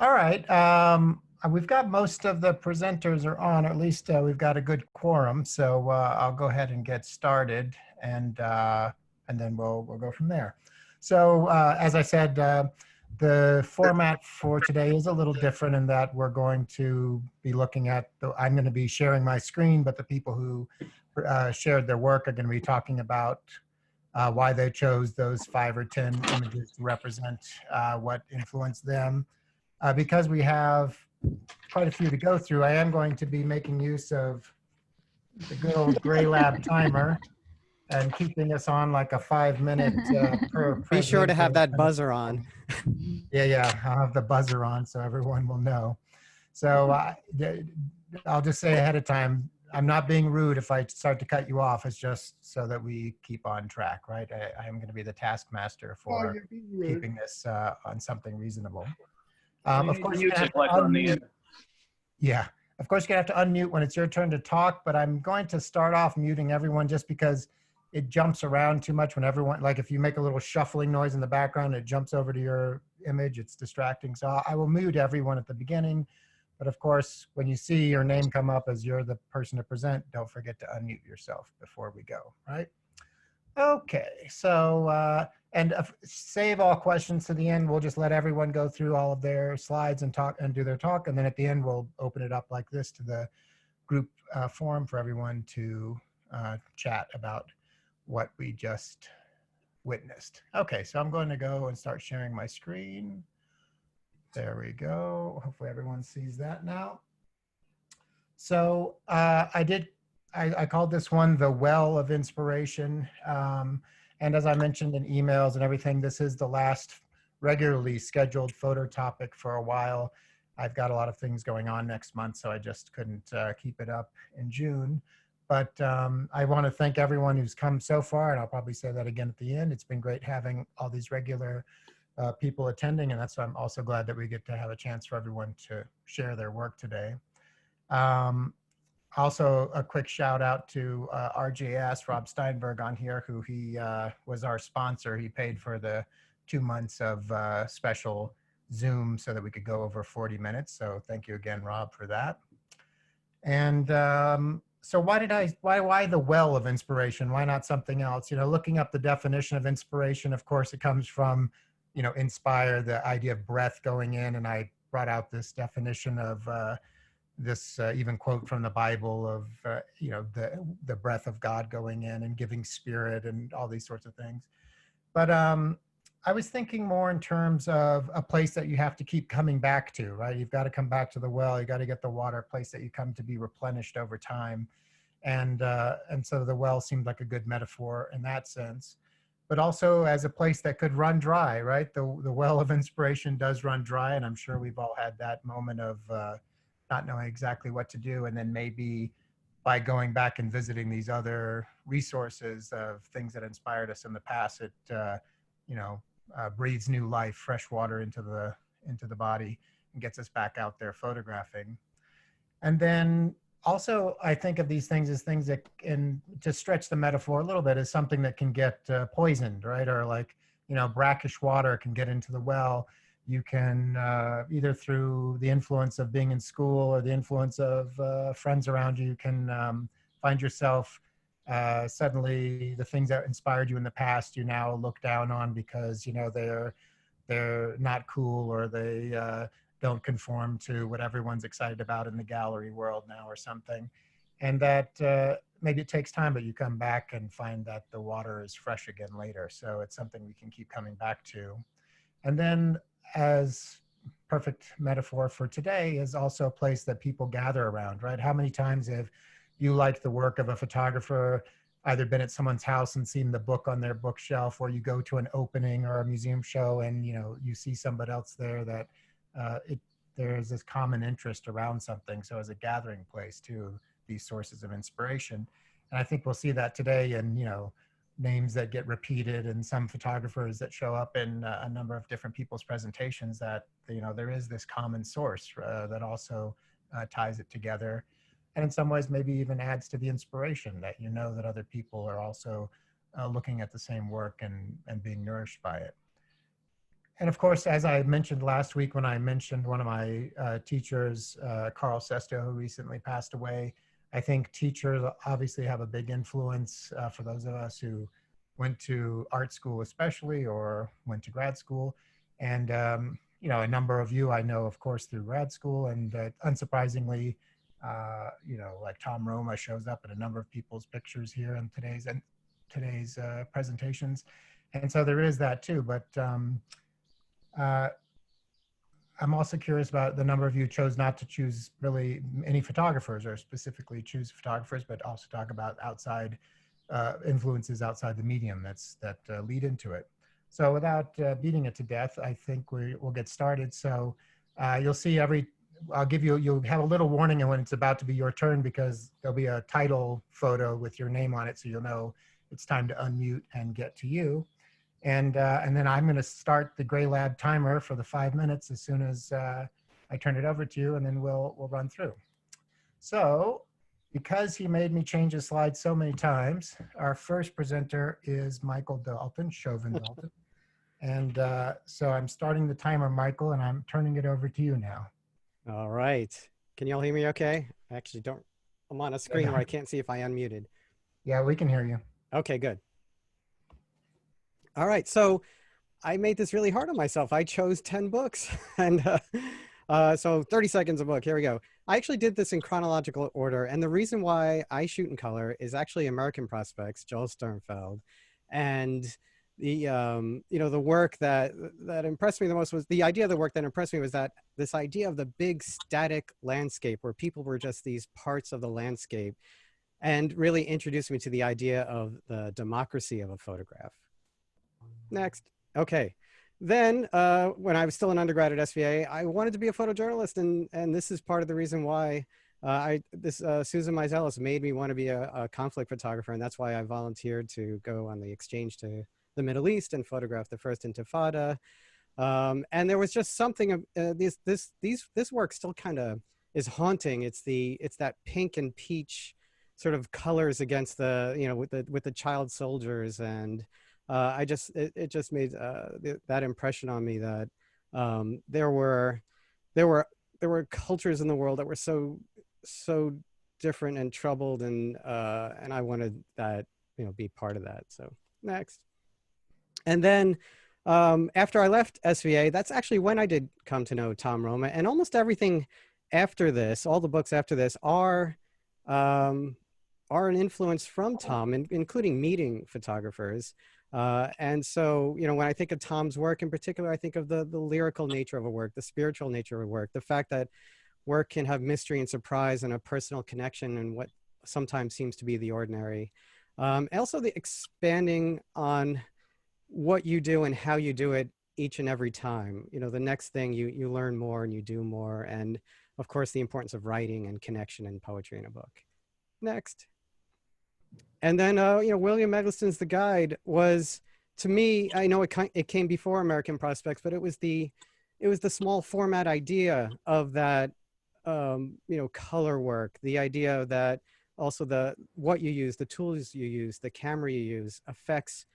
All right. We've got most of the presenters are on, or at least we've got a good quorum. So I'll go ahead and get started, and then we'll go from there. So as I said, the format for today is a little different in that we're going to be looking at I'm going to be sharing my screen, but the people who shared their work are going to be talking about why they chose those 5 or 10 images to represent what influenced them. Because we have quite a few to go through, I am going to be making use of the good old Gray Lab timer and keeping us on like a 5 minute per Be sure to presenter. have that buzzer on. Yeah, I'll have the buzzer on so everyone will know. So I'll just say ahead of time, I'm not being rude if I start to cut you off. It's just so that we keep on track, right? I am going to be the taskmaster for keeping this on something reasonable. Of course, you're gonna have to unmute. Yeah, of course, you're gonna have to unmute when it's your turn to talk, but I'm going to start off muting everyone just because it jumps around too much when everyone, like if you make a little shuffling noise in the background, it jumps over to your image, it's distracting. So I will mute everyone at the beginning, but of course, when you see your name come up as you're the person to present, don't forget to unmute yourself before we go, right? Okay, so and save all questions to the end. We'll just let everyone go through all of their slides and talk and do their talk, and then at the end we'll open it up like this to the group forum for everyone to chat about what we just witnessed. Okay, so I'm going to go and start sharing my screen. There we go. Hopefully everyone sees that now. So I called this one the Well of Inspiration. And as I mentioned in emails and everything, this is the last regularly scheduled photo topic for a while. I've got a lot of things going on next month, so I just couldn't keep it up in June. But I want to thank everyone who's come so far, and I'll probably say that again at the end. It's been great having all these regular people attending, and that's why I'm also glad that we get to have a chance for everyone to share their work today. Also, a quick shout out to RJS, Rob Steinberg on here, who he was our sponsor. He paid for the 2 months of special Zoom so that we could go over 40 minutes. So thank you again, Rob, for that. And so why the well of inspiration? Why not something else? You know, looking up the definition of inspiration, of course, it comes from, you know, inspire, the idea of breath going in. And I brought out this definition of this even quote from the Bible of, you know, the breath of God going in and giving spirit and all these sorts of things. But I was thinking more in terms of a place that you have to keep coming back to, right? You've got to come back to the well. You got to get the water, a place that you come to be replenished over time. And so the well seemed like a good metaphor in that sense, but also as a place that could run dry, right? The well of inspiration does run dry. And I'm sure we've all had that moment of not knowing exactly what to do. And then maybe by going back and visiting these other resources of things that inspired us in the past, it, you know, breathes new life, fresh water into the body and gets us back out there photographing. And then also I think of these things as things that can, to stretch the metaphor a little bit, is something that can get poisoned, right? Or like, you know, brackish water can get into the well. You can either through the influence of being in school or the influence of friends around you, you can find yourself suddenly the things that inspired you in the past, you now look down on because, you know, they're not cool, or they don't conform to what everyone's excited about in the gallery world now or something. And that maybe it takes time, but you come back and find that the water is fresh again later. So it's something we can keep coming back to. And then, as perfect metaphor for today, is also a place that people gather around, right? How many times have you liked the work of a photographer, either been at someone's house and seen the book on their bookshelf, or you go to an opening or a museum show and, you know, you see somebody else there that there's this common interest around something. So as a gathering place too, these sources of inspiration. And I think we'll see that today in, you know, names that get repeated and some photographers that show up in a number of different people's presentations, that, you know, there is this common source that also ties it together. And in some ways, maybe even adds to the inspiration that, you know, that other people are also looking at the same work and being nourished by it. And of course, as I mentioned last week when I mentioned one of my teachers, Carl Sesto, who recently passed away, I think teachers obviously have a big influence for those of us who went to art school, especially, or went to grad school. And, a number of you I know, of course, through grad school. And unsurprisingly, like Tom Roma shows up in a number of people's pictures here in today's presentations. And so there is that too. But uh, I'm also curious about the number of you chose not to choose really any photographers or specifically choose photographers, but also talk about outside influences outside the medium that lead into it. So without beating it to death, I think we'll get started. So you'll see you'll have a little warning and when it's about to be your turn because there'll be a title photo with your name on it. So you'll know it's time to unmute and get to you. And then I'm going to start the Gray Lab timer for the 5 minutes as soon as I turn it over to you, and then we'll run through. So, because he made me change his slides so many times, our first presenter is Michael Dalton, Chauvin Dalton. And so I'm starting the timer, Michael, and I'm turning it over to you now. All right. Can y'all hear me okay? I actually don't. I'm on a screen where I can't see if I unmuted. Yeah, we can hear you. Okay, good. All right. So I made this really hard on myself. I chose 10 books and so 30 seconds a book. Here we go. I actually did this in chronological order. And the reason why I shoot in color is actually American Prospects, Joel Sternfeld. And the work that impressed me the most was the idea of the work that impressed me was that this idea of the big static landscape where people were just these parts of the landscape and really introduced me to the idea of the democracy of a photograph. Next. Okay. Then when I was still an undergrad at SVA, I wanted to be a photojournalist. And this is part of the reason why Susan Meiselas made me want to be a conflict photographer. And that's why I volunteered to go on the exchange to the Middle East and photograph the first Intifada. And there was just something of this work still kind of is haunting. It's that pink and peach sort of colors against with the child soldiers. And it just made that impression on me that there were cultures in the world that were so different and troubled, and I wanted that be part of that. So next. And then after I left SVA, that's actually when I did come to know Tom Roma, and almost everything after this, all the books after this are an influence from Tom, including meeting photographers. And so, when I think of Tom's work in particular, I think of the lyrical nature of a work, the spiritual nature of a work, the fact that work can have mystery and surprise and a personal connection and what sometimes seems to be the ordinary. And also the expanding on what you do and how you do it each and every time. The next thing you learn more and you do more. And of course, the importance of writing and connection and poetry in a book. Next. And then, William Eggleston's The Guide was, to me, I know it came before American Prospects, but it was the small format idea of that, color work, the idea that also what you use, the tools you use, the camera you use affects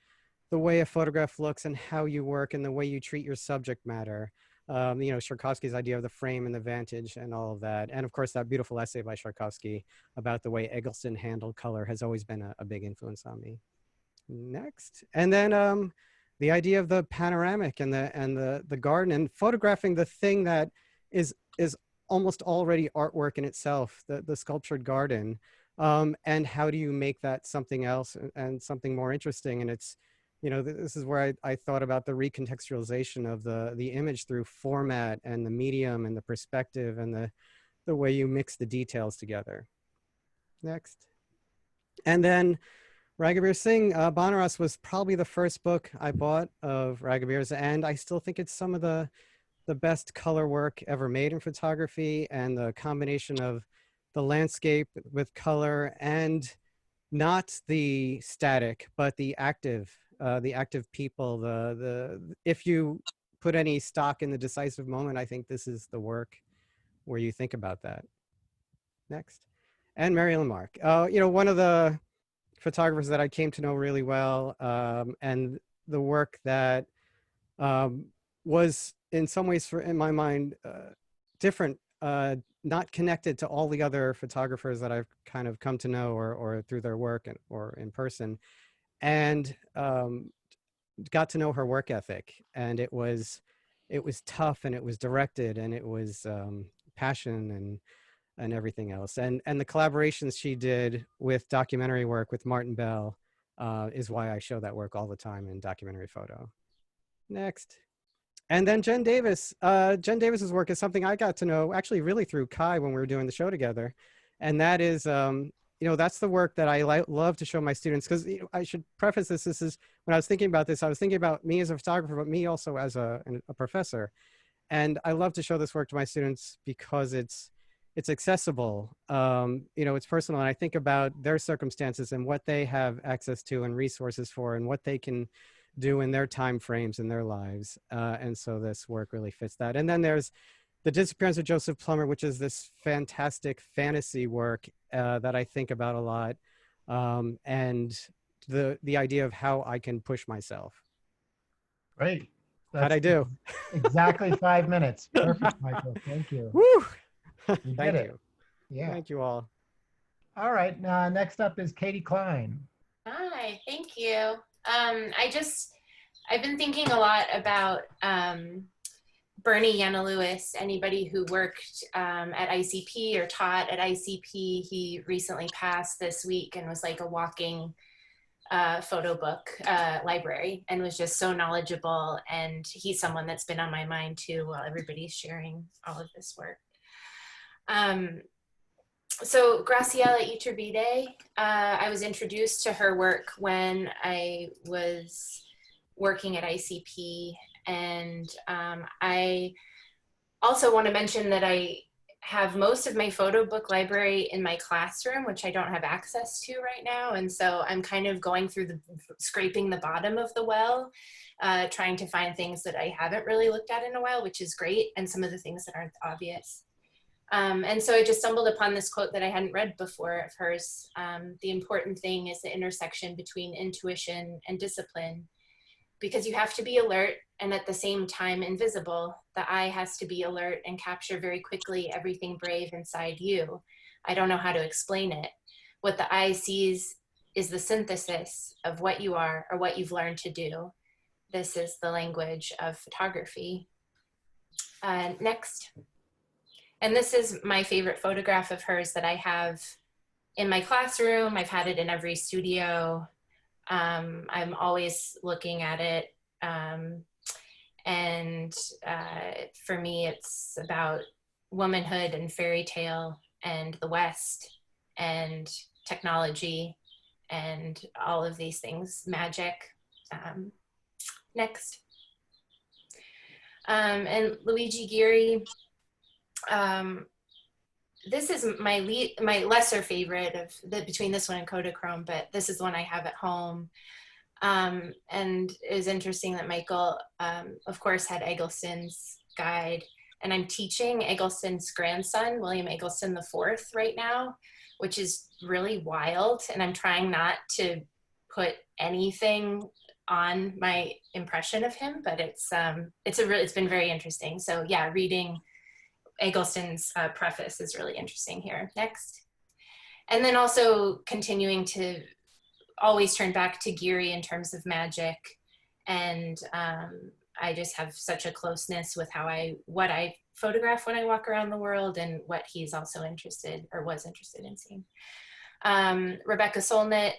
the way a photograph looks and how you work and the way you treat your subject matter. Sharkovsky's idea of the frame and the vantage and all of that. And of course, that beautiful essay by Sharkovsky about the way Eggleston handled color has always been a big influence on me. Next. And then the idea of the panoramic and the garden and photographing the thing that is almost already artwork in itself, the sculptured garden. And how do you make that something else and something more interesting? And it's, this is where I thought about the recontextualization of the image through format and the medium and the perspective and the way you mix the details together. Next. And then Raghuveer Singh, Banaras was probably the first book I bought of Raghuveer's, and I still think it's some of the best color work ever made in photography, and the combination of the landscape with color and not the static, but the active people. If you put any stock in the decisive moment, I think this is the work where you think about that. Next. And Marilyn Mark, one of the photographers that I came to know really well, and the work that was in some ways, in my mind, different, not connected to all the other photographers that I've kind of come to know, or through their work or in person, and got to know her work ethic. And it was tough, and it was directed, and it was passion and everything else. And the collaborations she did with documentary work with Martin Bell is why I show that work all the time in documentary photo. Next. And then Jen Davis. Jen Davis's work is something I got to know actually really through Kai when we were doing the show together. And that is, that's the work that I love to show my students. Because I should preface this. This is, when I was thinking about this, I was thinking about me as a photographer, but me also as a professor. And I love to show this work to my students because it's accessible. It's personal. And I think about their circumstances and what they have access to and resources for, and what they can do in their time frames in their lives. And so this work really fits that. And then there's The Disappearance of Joseph Plummer, which is this fantastic fantasy work that I think about a lot. And the idea of how I can push myself. Great. How'd I do? Exactly 5 minutes. Perfect, Michael. Thank you. Woo! You Thank did it. you. Yeah. Thank you all. All right. Now, next up is Katie Klein. Hi, thank you. I've been thinking a lot about Bernie Yanna-Lewis. Anybody who worked at ICP or taught at ICP, he recently passed this week and was like a walking photo book library, and was just so knowledgeable. And he's someone that's been on my mind too while everybody's sharing all of this work. So Graciela Iturbide, I was introduced to her work when I was working at ICP. And I also want to mention that I have most of my photo book library in my classroom, which I don't have access to right now. And so I'm kind of going through scraping the bottom of the well, trying to find things that I haven't really looked at in a while, which is great, and some of the things that aren't obvious. And so I just stumbled upon this quote that I hadn't read before of hers. The important thing is the intersection between intuition and discipline, because you have to be alert and at the same time invisible. The eye has to be alert and capture very quickly everything brave inside you. I don't know how to explain it. What the eye sees is the synthesis of what you are or what you've learned to do. This is the language of photography. Next. And this is my favorite photograph of hers that I have in my classroom. I've had it in every studio. I'm always looking at it. And for me, it's about womanhood and fairy tale and the West and technology and all of these things, magic. Next. And Luigi Giri. This is my lesser favorite between this one and Kodachrome, but this is the one I have at home. And it was interesting that Michael, of course, had Eggleston's guide, and I'm teaching Eggleston's grandson, William Eggleston IV, right now, which is really wild. And I'm trying not to put anything on my impression of him, but it's been very interesting. So yeah, reading Eggleston's preface is really interesting here. Next. And then also continuing to always turn back to Giri in terms of magic. And I just have such a closeness with what I photograph when I walk around the world, and what he's also interested or was interested in seeing. Rebecca Solnit,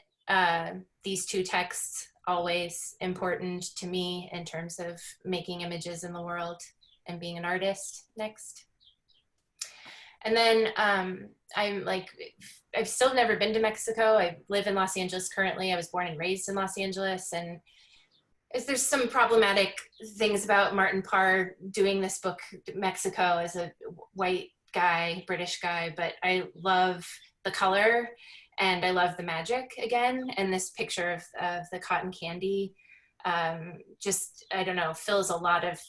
these two texts, always important to me in terms of making images in the world and being an artist. Next. And then I've still never been to Mexico. I live in Los Angeles currently. I was born and raised in Los Angeles. And there's some problematic things about Martin Parr doing this book, Mexico, as a white guy, British guy, but I love the color and I love the magic again. And this picture of the cotton candy just, I don't know, fills a lot of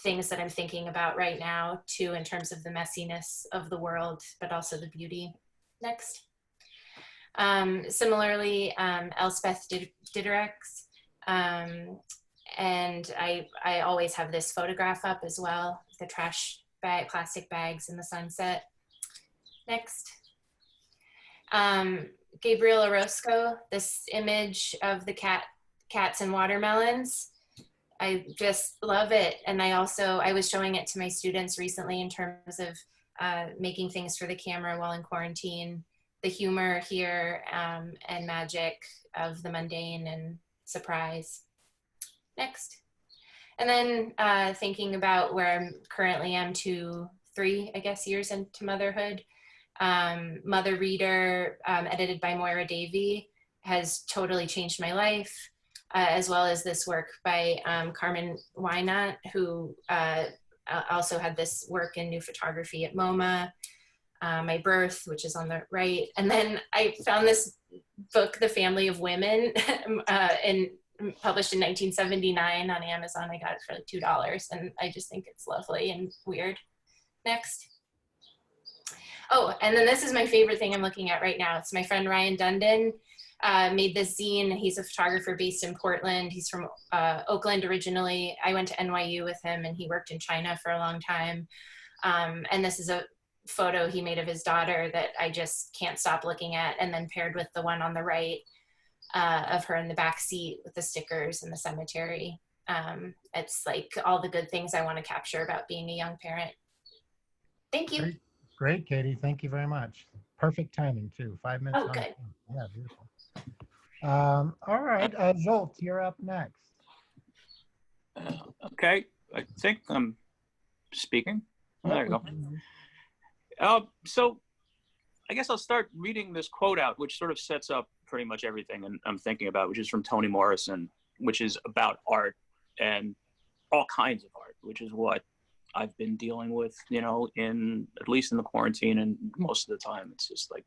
things that I'm thinking about right now too, in terms of the messiness of the world, but also the beauty. Next. Similarly, Elspeth Diderix, And I always have this photograph up as well, the trash bag, plastic bags in the sunset. Next. Gabriel Orozco, this image of the cats and watermelons. I just love it. And I was showing it to my students recently in terms of making things for the camera while in quarantine, the humor here and magic of the mundane and surprise. Next. And then thinking about where I currently am 3, I guess, years into motherhood. Mother Reader, edited by Moira Davey, has totally changed my life, as well as this work by Carmen Wynot, who also had this work in new photography at MoMA. My Birth, which is on the right. And then I found this book, The Family of Women, published in 1979 on Amazon. I got it for like $2, and I just think it's lovely and weird. Next. Oh, and then this is my favorite thing I'm looking at right now. It's my friend Ryan Dundon made this zine. He's a photographer based in Portland. He's from Oakland originally. I went to NYU with him, and he worked in China for a long time. And this is a photo he made of his daughter that I just can't stop looking at, and then paired with the one on the right of her in the back seat with the stickers in the cemetery. It's like all the good things I want to capture about being a young parent. Thank you. Great, Katie. Thank you very much. Perfect timing too. 5 minutes. Oh, good. Yeah, beautiful. All right, Zolt, you're up next. Okay, I think I'm speaking. Oh, there you go. So I guess I'll start reading this quote out, which sort of sets up pretty much everything I'm thinking about, which is from Toni Morrison, which is about art and all kinds of art, which is what I've been dealing with, at least in the quarantine, and most of the time it's just like,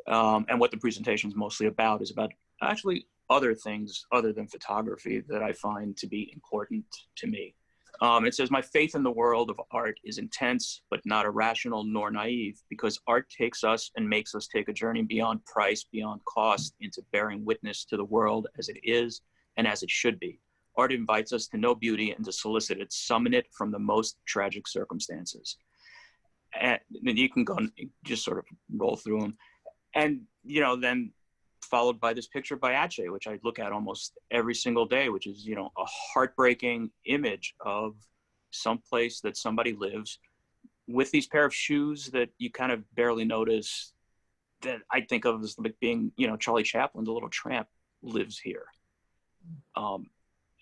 and what the presentation is mostly about is about actually other things other than photography that I find to be important to me. It says, my faith in the world of art is intense, but not irrational nor naive, because art takes us and makes us take a journey beyond price, beyond cost, into bearing witness to the world as it is and as it should be. Art invites us to know beauty and to solicit it, summon it from the most tragic circumstances. And then you can go and just sort of roll through them. And, then followed by this picture by Aceh, which I look at almost every single day, which is, a heartbreaking image of some place that somebody lives with these pair of shoes that you kind of barely notice, that I think of as like being, Charlie Chaplin's A Little Tramp lives here.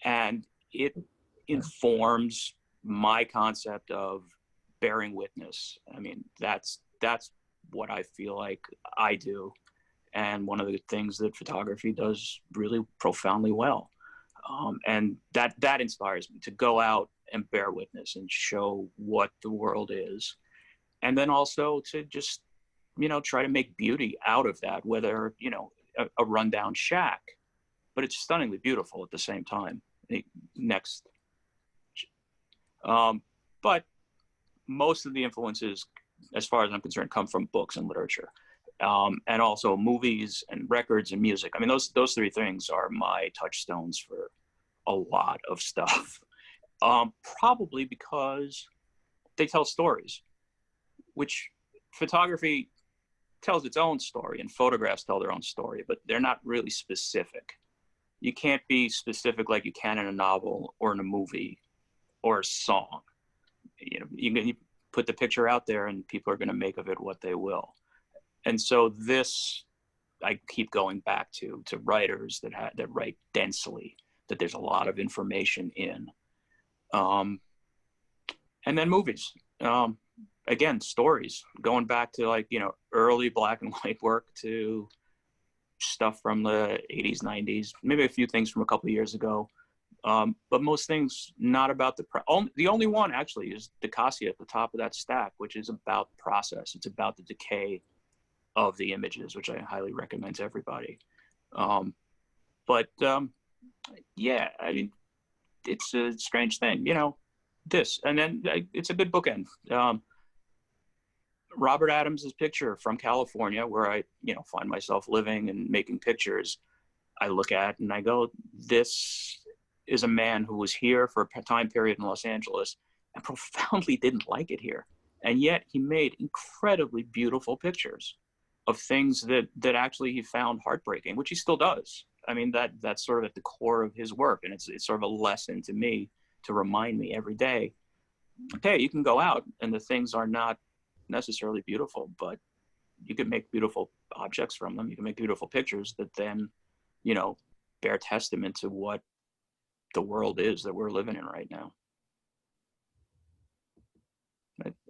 And it informs my concept of bearing witness. I mean, that's what I feel like I do. And one of the things that photography does really profoundly well. And that inspires me to go out and bear witness and show what the world is. And then also to just, try to make beauty out of that, whether, a rundown shack, but it's stunningly beautiful at the same time. Next. But most of the influences, as far as I'm concerned, come from books and literature. And also movies and records and music. I mean, those 3 things are my touchstones for a lot of stuff. Probably because they tell stories, which photography tells its own story and photographs tell their own story, but they're not really specific. You can't be specific like you can in a novel or in a movie or a song. You put the picture out there and people are going to make of it what they will. And so this, I keep going back to writers that write densely, that there's a lot of information in. And then movies. Again, stories, going back to early black and white work to stuff from the 80s, 90s, maybe a few things from a couple of years ago. But most things not about the only one actually is Dicassia at the top of that stack, which is about the process. It's about the decay of the images, which I highly recommend to everybody. Yeah, I mean, it's a strange thing, this, and then it's a good bookend. Robert Adams's picture from California, where I, find myself living and making pictures, I look at and I go, this is a man who was here for a time period in Los Angeles and profoundly didn't like it here. And yet he made incredibly beautiful pictures of things that actually he found heartbreaking, which he still does. I mean, that's sort of at the core of his work. And it's sort of a lesson to me to remind me every day, okay, you can go out and the things are not necessarily beautiful, but you can make beautiful objects from them. You can make beautiful pictures that then, you know, bear testament to what the world is that we're living in right now.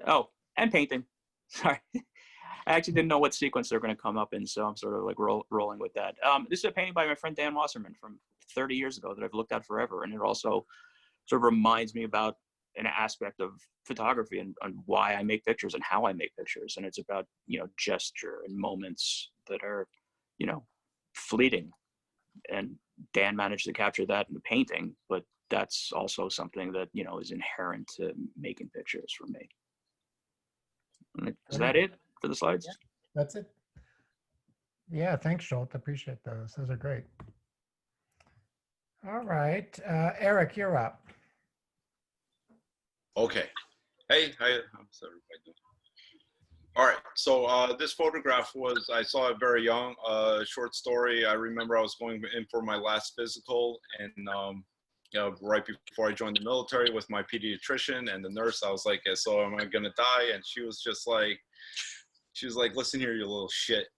Oh, and painting. Sorry. I actually didn't know what sequence they're going to come up in, so I'm sort of like rolling with that. This is a painting by my friend Dan Wasserman from 30 years ago that I've looked at forever, and it also sort of reminds me about an aspect of photography and why I make pictures and how I make pictures. And it's about, you know, gesture and moments that are, you know, fleeting. And Dan managed to capture that in the painting, but that's also something that, you know, is inherent to making pictures for me. Is that it for the slides? Yeah, that's it. Yeah, thanks, Schultz. Appreciate those. Those are great. All right, Eric, you're up. Okay. Hey, how's everybody doing? All right, so this photograph was, I saw it very young, short story. I remember I was going in for my last physical, and you know, right before I joined the military with my pediatrician and the nurse, I was like, so am I gonna die? And she was like, listen here, you little shit,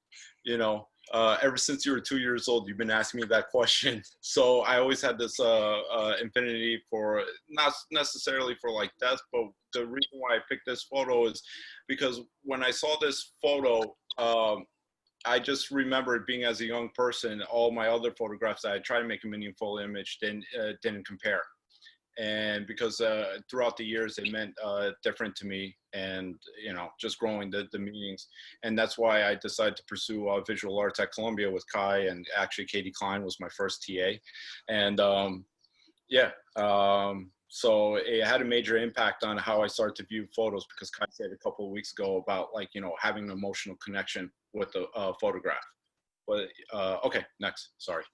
you know, ever since you were 2 years old, you've been asking me that question. So I always had this infinity for, not necessarily for like death, but the reason why I picked this photo is because when I saw this photo, I just remembered being as a young person, all my other photographs that I tried to make a meaningful image didn't compare. And because throughout the years, they meant different to me, and, you know, just growing the meanings. And that's why I decided to pursue visual arts at Columbia with Kai, and actually Katie Klein was my first TA. And so it had a major impact on how I started to view photos, because Kai said a couple of weeks ago about, like, you know, having an emotional connection with the photograph. But okay, next, sorry.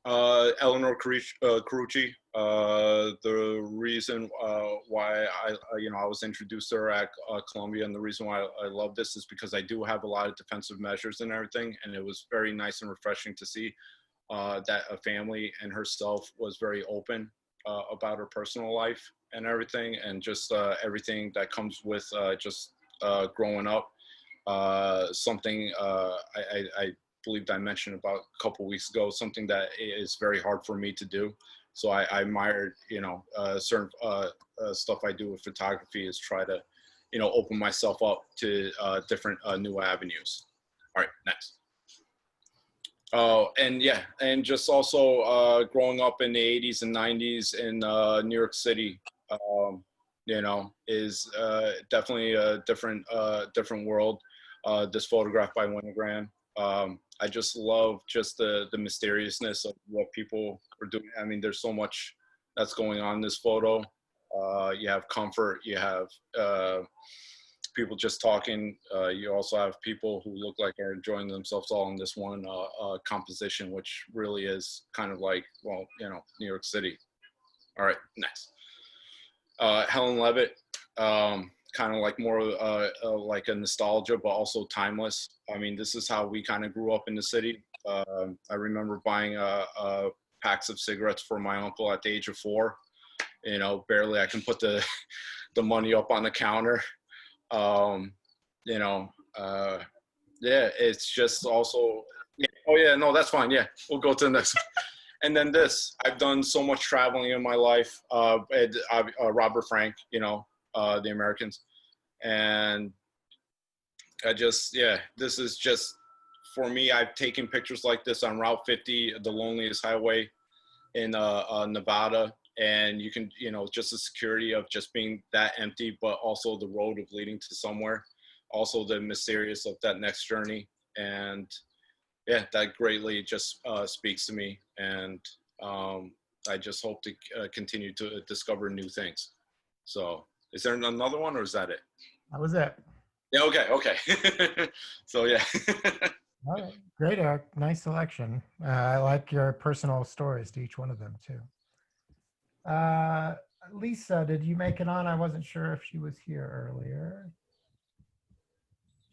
Eleanor Carucci, the reason why I was introduced to her at Columbia, and the reason why I love this is because I do have a lot of defensive measures and everything, and it was very nice and refreshing to see that a family and herself was very open about her personal life and everything, and just everything that comes with just growing up. Something I believe I mentioned about a couple weeks ago, something that is very hard for me to do. So I admired, you know, certain stuff I do with photography is try to, you know, open myself up to different new avenues. All right, next. And yeah, and just also growing up in the 80s and 90s in New York City, you know, is definitely a different world. This photograph by Winogrand. I just love just the mysteriousness of what people are doing. I mean, there's so much that's going on in this photo. You have comfort, you have people just talking. You also have people who look like they're enjoying themselves all in this one composition, which really is kind of like, well, you know, New York City. All right, next. Helen Levitt, kind of like more like a nostalgia, but also timeless. I mean, this is how we kind of grew up in the city. I remember buying packs of cigarettes for my uncle at the age of 4. You know, barely I can put the money up on the counter. You know, yeah, it's just also, yeah. Oh yeah, no, that's fine. Yeah, we'll go to the next one. And then this, I've done so much traveling in my life. Robert Frank, you know, the Americans. And I just, yeah, this is just, for me, I've taken pictures like this on Route 50, the loneliest highway in Nevada. And you can, you know, just the security of just being that empty, but also the road of leading to somewhere. Also the mysterious of that next journey. And yeah, that greatly just speaks to me. And I just hope to continue to discover new things. So is there another one, or is that it? That was it. Yeah, okay. So yeah. All right. Great, Eric. Nice selection. I like your personal stories to each one of them too. Lisa, did you make it on? I wasn't sure if she was here earlier.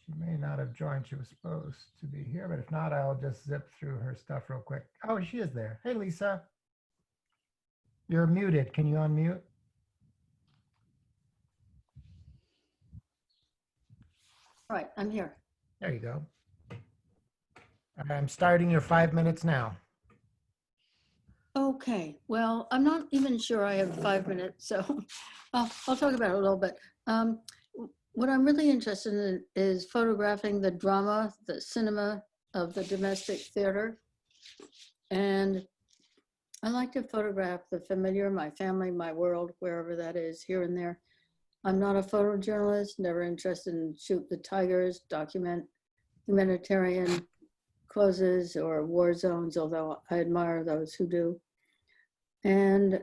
She may not have joined. She was supposed to be here, but if not, I'll just zip through her stuff real quick. Oh, she is there. Hey, Lisa. You're muted. Can you unmute? All right, I'm here. There you go. I'm starting your 5 minutes now. Okay, well, I'm not even sure I have 5 minutes, so I'll talk about it a little bit. What I'm really interested in is photographing the drama, the cinema of the domestic theater. And I like to photograph the familiar, my family, my world, wherever that is, here and there. I'm not a photojournalist, never interested in shoot the tigers, document humanitarian causes or war zones, although I admire those who do. And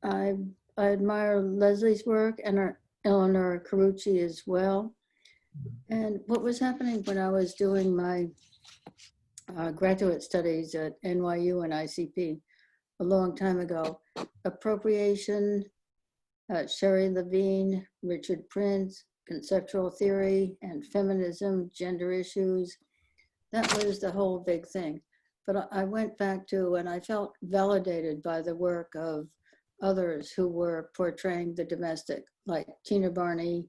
I admire Leslie's work and Eleanor Carucci as well. And what was happening when I was doing my graduate studies at NYU and ICP a long time ago, appropriation, Sherry Levine, Richard Prince, conceptual theory and feminism, gender issues. That was the whole big thing. But I went back to, and I felt validated by the work of others who were portraying the domestic, like Tina Barney.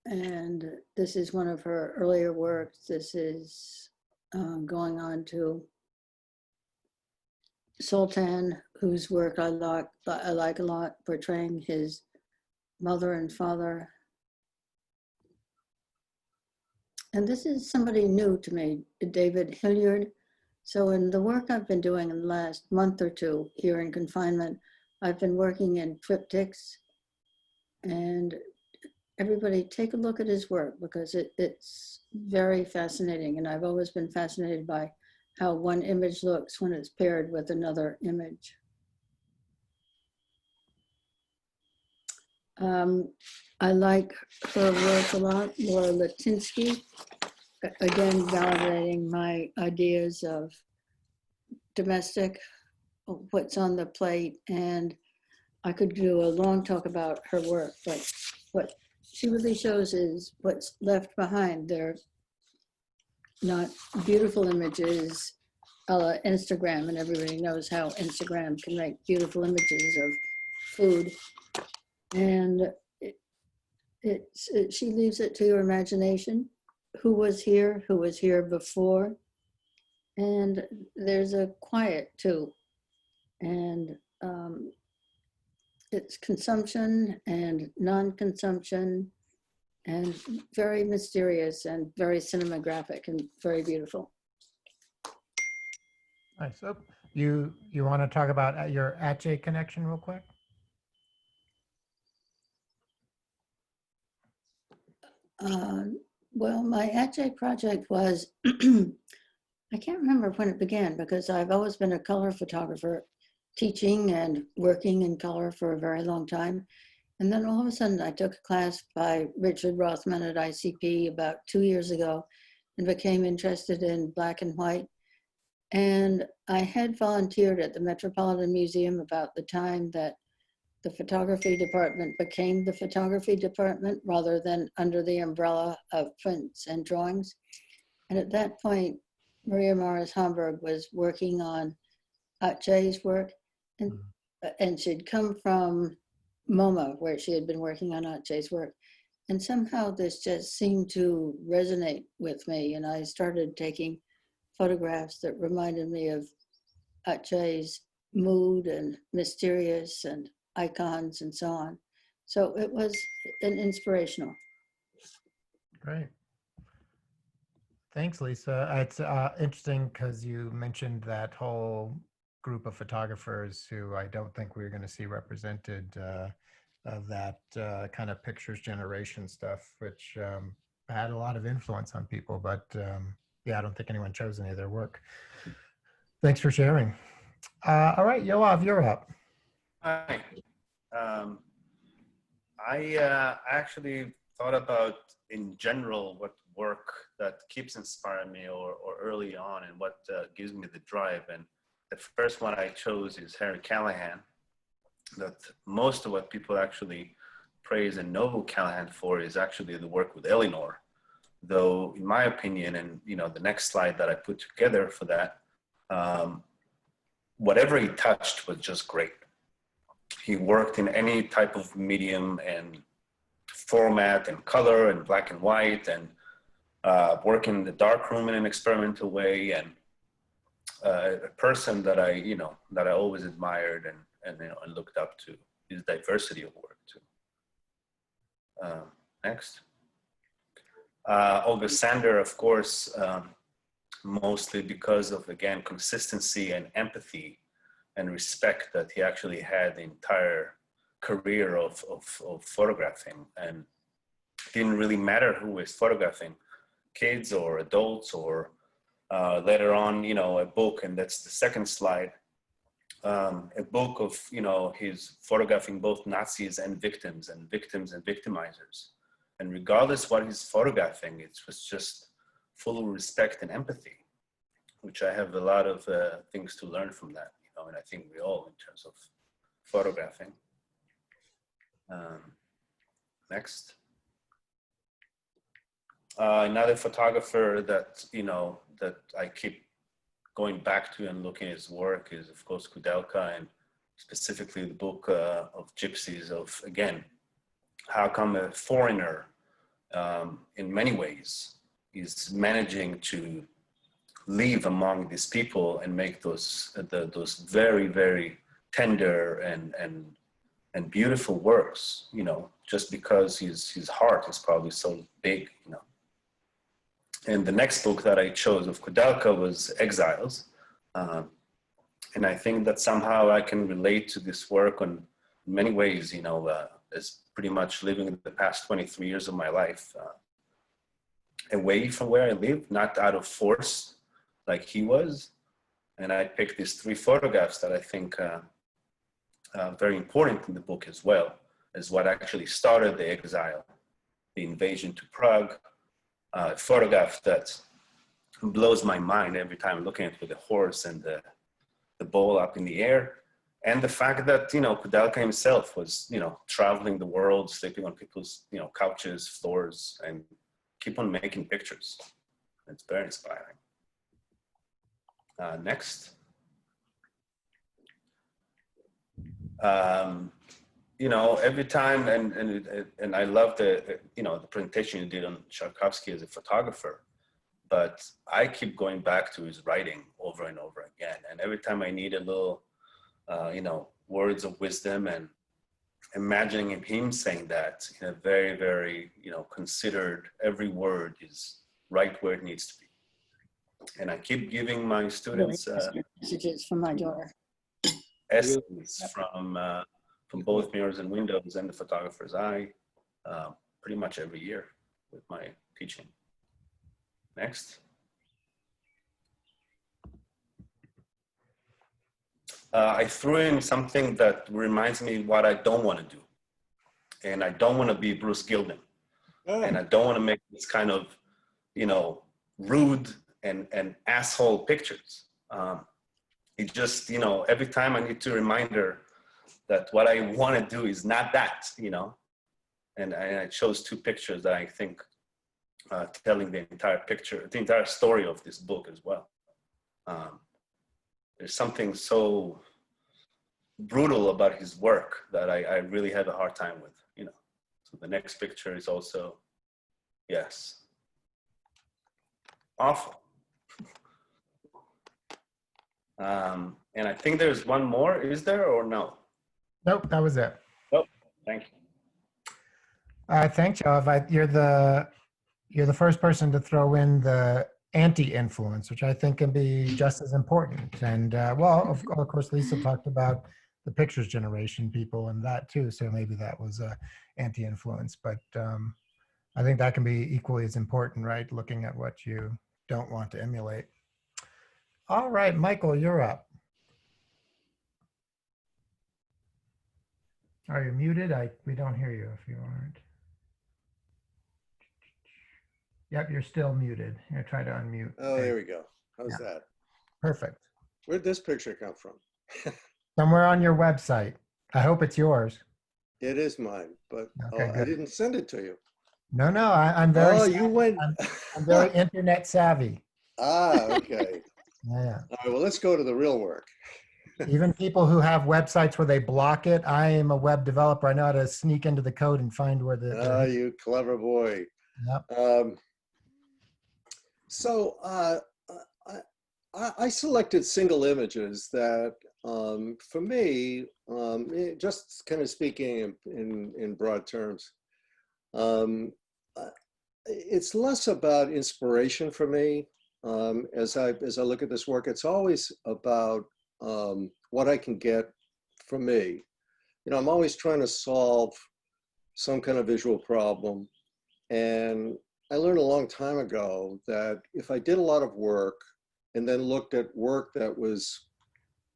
And this is one of her earlier works. This is going on to Sultan, whose work I like a lot, portraying his mother and father. And this is somebody new to me, David Hilliard. So in the work I've been doing in the last month or two here in confinement, I've been working in triptychs. And everybody take a look at his work because it's very fascinating. And I've always been fascinated by how one image looks when it's paired with another image. I like her work a lot, Laura Latinsky, again, validating my ideas of domestic, what's on the plate. And I could do a long talk about her work, but what she really shows is what's left behind. They're not beautiful images a la Instagram, and everybody knows how Instagram can make beautiful images of food. And she leaves it to your imagination. Who was here before? And there's a quiet too. And it's consumption and non-consumption and very mysterious and very cinematographic and very beautiful. Nice. So you want to talk about your Atje connection real quick? Well, my Atje project was, I can't remember when it began because I've always been a color photographer, teaching and working in color for a very long time. And then all of a sudden I took a class by Richard Rothman at ICP about 2 years ago and became interested in black and white. And I had volunteered at the Metropolitan Museum about the time that the photography department became the photography department rather than under the umbrella of prints and drawings. And at that point, Maria Morris Homburg was working on Atje's work, and she'd come from MoMA, where she had been working on Atje's work. And somehow this just seemed to resonate with me, and I started taking photographs that reminded me of Atje's mood and mysterious and icons and so on. So it was an inspirational. Great. Thanks, Lisa. It's interesting because you mentioned that whole group of photographers who I don't think we're going to see represented of that kind of pictures generation stuff, which had a lot of influence on people. But yeah, I don't think anyone chose any of their work. Thanks for sharing. All right, Yoav, you're up. Hi. I actually thought about in general what work that keeps inspiring me or early on, and what gives me the drive. And the first one I chose is Harry Callahan. That most of what people actually praise and know Callahan for is actually the work with Eleanor. Though, in my opinion, and the next slide that I put together for that, whatever he touched was just great. He worked in any type of medium and format and color and black and white, and working in the dark room in an experimental way, and a person that I always admired and looked up to his diversity of work too. Next. August Sander, of course, mostly because of, again, consistency and empathy and respect that he actually had the entire career of photographing, and it didn't really matter who was photographing, kids or adults, or later on, a book, and that's the second slide, a book of, his photographing both Nazis and victims and victimizers. And regardless what he's photographing, it was just full of respect and empathy, which I have a lot of things to learn from that, and I think we all, in terms of photographing. Next. Another photographer that, that I keep going back to and looking at his work is, of course, Kudelka, and specifically the book of Gypsies, of, again, how come a foreigner, in many ways, is managing to live among these people and make those very, very tender and beautiful works, just because his heart is probably so big, And the next book that I chose of Kudelka was Exiles. And I think that somehow I can relate to this work in many ways, as pretty much living the past 23 years of my life away from where I live, not out of force like he was. And I picked these 3 photographs that I think very important in the book as well, as what actually started the exile, the invasion to Prague. A photograph that blows my mind every time looking at it, with the horse and the ball up in the air. And the fact that, Kudelka himself was, traveling the world, sleeping on people's, couches, floors, and keep on making pictures. It's very inspiring. Next. Every time, and I love the presentation you did on Tchaikovsky as a photographer, but I keep going back to his writing over and over again. And every time I need a little, words of wisdom, and imagining him saying that in a very, very, considered, every word is right where it needs to be. And I keep giving my students messages from my daughter. essays from both Mirrors and Windows and The Photographer's Eye, pretty much every year with my teaching. Next. I threw in something that reminds me what I don't want to do. And I don't want to be Bruce Gilden. And I don't want to make this kind of, rude and asshole pictures. It just, every time I need to remind her that what I want to do is not that, and I chose 2 pictures that I think telling the entire picture, the entire story of this book as well. There's something so brutal about his work that I really have a hard time with, So the next picture is also, yes, awful. And I think there's one more, is there, or no? Nope, that was it. Oh, thank you. Thanks, Yoav. You're the first person to throw in the anti-influence, which I think can be just as important. And of course, Lisa talked about the pictures generation people and that too. So maybe that was anti-influence, but I think that can be equally as important, right? Looking at what you don't want to emulate. All right, Michael, you're up. Are you muted? We don't hear you if you aren't. Yep, you're still muted. Here, try to unmute. Oh, there we go. How's Yeah. that? Perfect. Where'd this picture come from? Somewhere on your website. I hope it's yours. It is mine, but Okay, I good. didn't send it to you. No, no, I'm very, Oh, you went. I'm very internet savvy. Okay. Yeah. All right, well, let's go to the real work. Even people who have websites where they block it, I am a web developer. I know how to sneak into the code and find where the You clever boy. Yep. So I selected single images that, for me, just kind of speaking in broad terms, it's less about inspiration for me. As I look at this work, it's always about what I can get from me. You know, I'm always trying to solve some kind of visual problem. And I learned a long time ago that if I did a lot of work and then looked at work that was,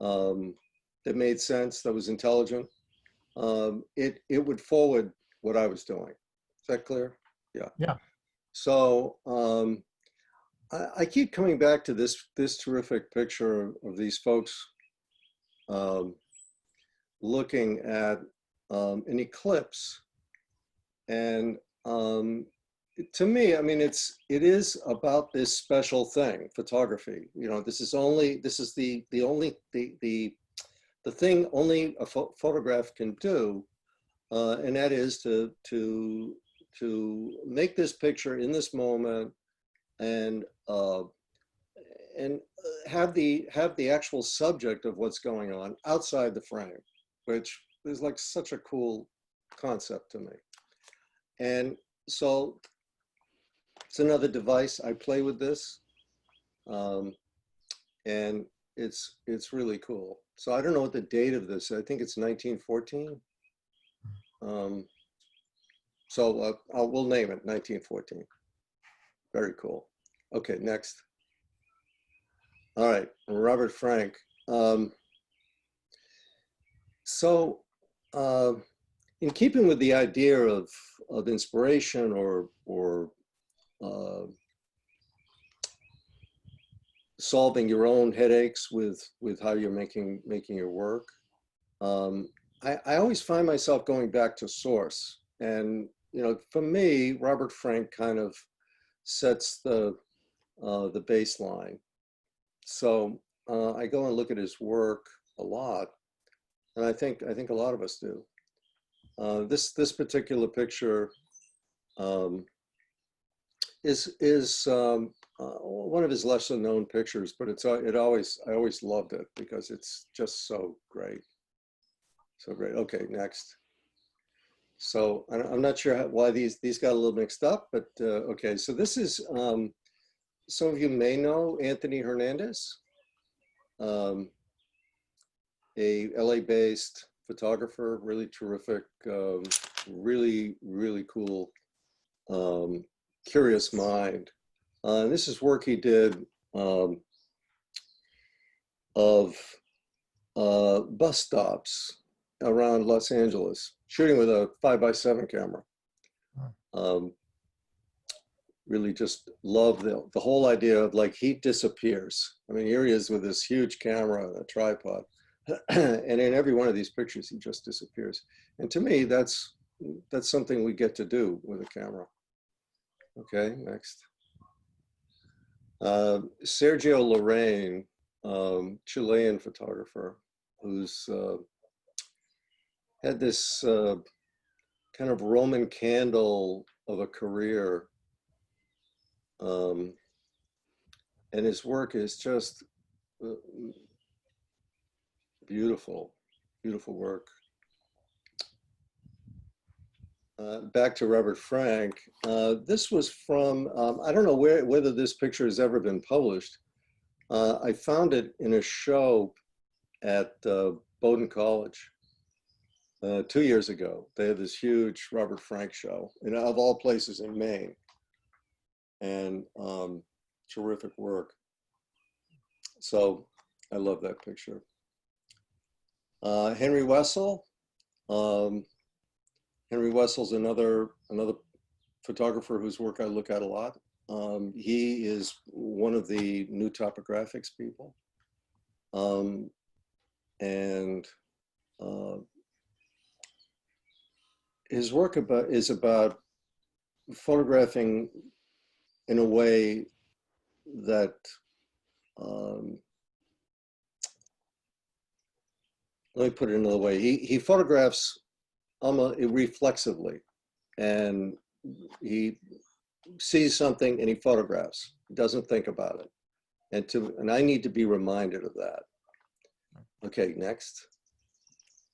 that made sense, that was intelligent, it would forward what I was doing. Is that clear? Yeah. Yeah. So I keep coming back to this terrific picture of these folks looking at an eclipse. And to me, I mean, it is about this special thing, photography. You know, this is the thing only a photograph can do, and that is to make this picture in this moment and have the actual subject of what's going on outside the frame, which is like such a cool concept to me. And so it's another device. I play with this, and it's really cool. So I don't know what the date of this is. I think it's 1914. So we'll name it 1914. Very cool. Okay, next. All right, Robert Frank. In keeping with the idea of inspiration or solving your own headaches with how you're making your work, I always find myself going back to source. And you know, for me, Robert Frank kind of sets the baseline. So I go and look at his work a lot, and I think a lot of us do. This particular picture is one of his lesser known pictures, but I always loved it because it's just so great, so great. Okay, next. So I'm not sure why these got a little mixed up, but okay. So this is some of you may know Anthony Hernandez, a LA-based photographer, really terrific, really cool, curious mind. And this is work he did of bus stops around Los Angeles, shooting with a 5x7 camera. Really just love the whole idea of like he disappears. I mean, here he is with this huge camera and a tripod. And in every one of these pictures, he just disappears. And to me, that's something we get to do with a camera. Okay, next. Sergio Lorraine, Chilean photographer, who's had this kind of Roman candle of a career. And his work is just beautiful, beautiful work. Back to Robert Frank. This was from, I don't know whether this picture has ever been published. I found it in a show at Bowdoin College 2 years ago. They had this huge Robert Frank show, and of all places in Maine. And terrific work. So I love that picture. Henry Wessel. Henry Wessel's another photographer whose work I look at a lot. He is one of the new topographics people. And his work is about photographing in a way that let me put it another way. He photographs almost reflexively, and he sees something and he photographs. He doesn't think about it, and I need to be reminded of that. Okay, next.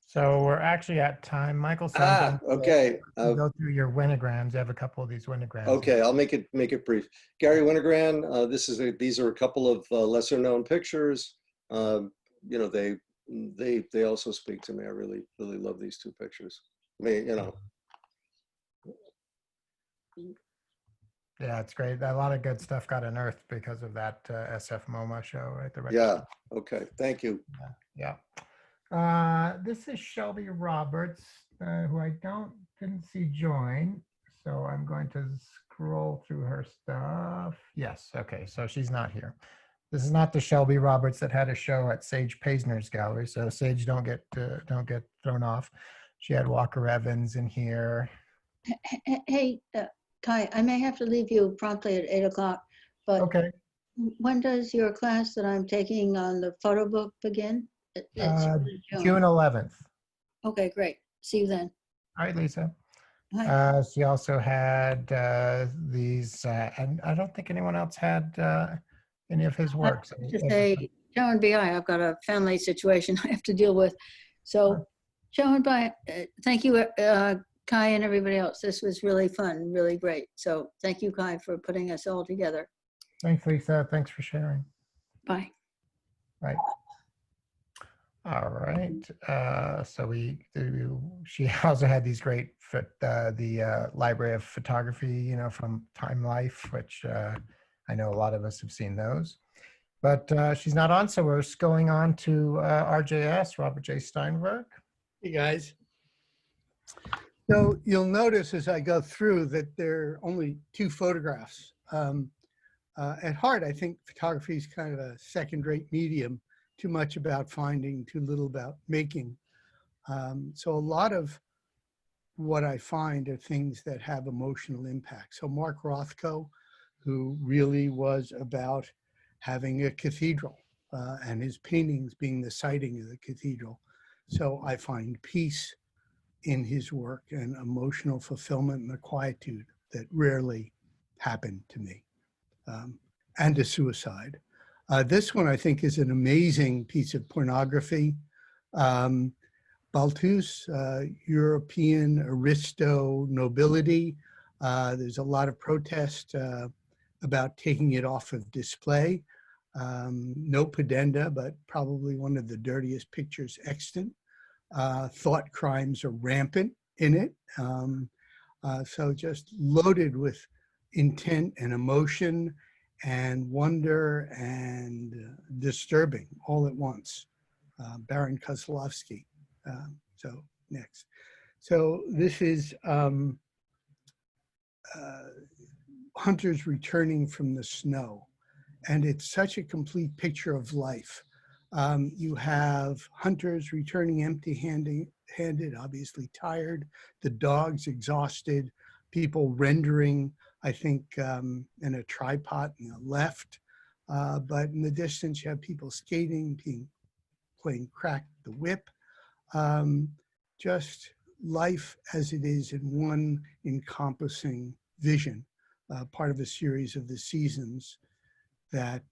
So we're actually at time, Michael. So okay. Go through your winograms. I have a couple of these winograms. Okay, I'll make it brief. Gary Winogrand. These are a couple of lesser known pictures. You know, they also speak to me. I really love these two pictures. I mean, you know. Yeah, it's great. A lot of good stuff got unearthed because of that SF MoMA show, right? Yeah. Okay. Thank you. Yeah. This is Shelby Roberts, who I didn't see join. So I'm going to scroll through her stuff. Yes. Okay. So she's not here. This is not the Shelby Roberts that had a show at Sage Paisner's gallery. So Sage, don't get thrown off. She had Walker Evans in here. Hey, Kai, I may have to leave you promptly at 8 o'clock, but okay. When does your class that I'm taking on the photo book begin? June 11th. Okay, great. See you then. All right, Lisa. Hi. She also had these, and I don't think anyone else had any of his works. To say, Joe and BI, I've got a family situation I have to deal with. So, Joe and BI, thank you, Kai and everybody else. This was really fun, really great. So thank you, Kai, for putting us all together. Thanks, Lisa. Thanks for sharing. Bye. Right. All right. So she also had these great, the Library of Photography, you know, from Time Life, which I know a lot of us have seen those. But she's not on, so we're going on to RJS, Robert J. Steinberg. Hey, guys. So you'll notice as I go through that there are only two photographs. At heart, I think photography is kind of a second-rate medium, too much about finding, too little about making. So a lot of what I find are things that have emotional impact. So Mark Rothko, who really was about having a cathedral and his paintings being the siting of the cathedral. So I find peace in his work and emotional fulfillment and a quietude that rarely happened to me. And a suicide. This one I think is an amazing piece of pornography. Balthus, European aristo nobility. There's a lot of protest about taking it off of display. No pudenda, but probably one of the dirtiest pictures extant. Thought crimes are rampant in it. So just loaded with intent and emotion and wonder and disturbing all at once. Baron Kozlovsky. So next. So this is hunters returning from the snow. And it's such a complete picture of life. You have hunters returning empty-handed, obviously tired, the dogs exhausted, people rendering, I think, in a tripod in the left. But in the distance, you have people skating, playing crack the whip. Just life as it is in one encompassing vision, part of a series of the seasons that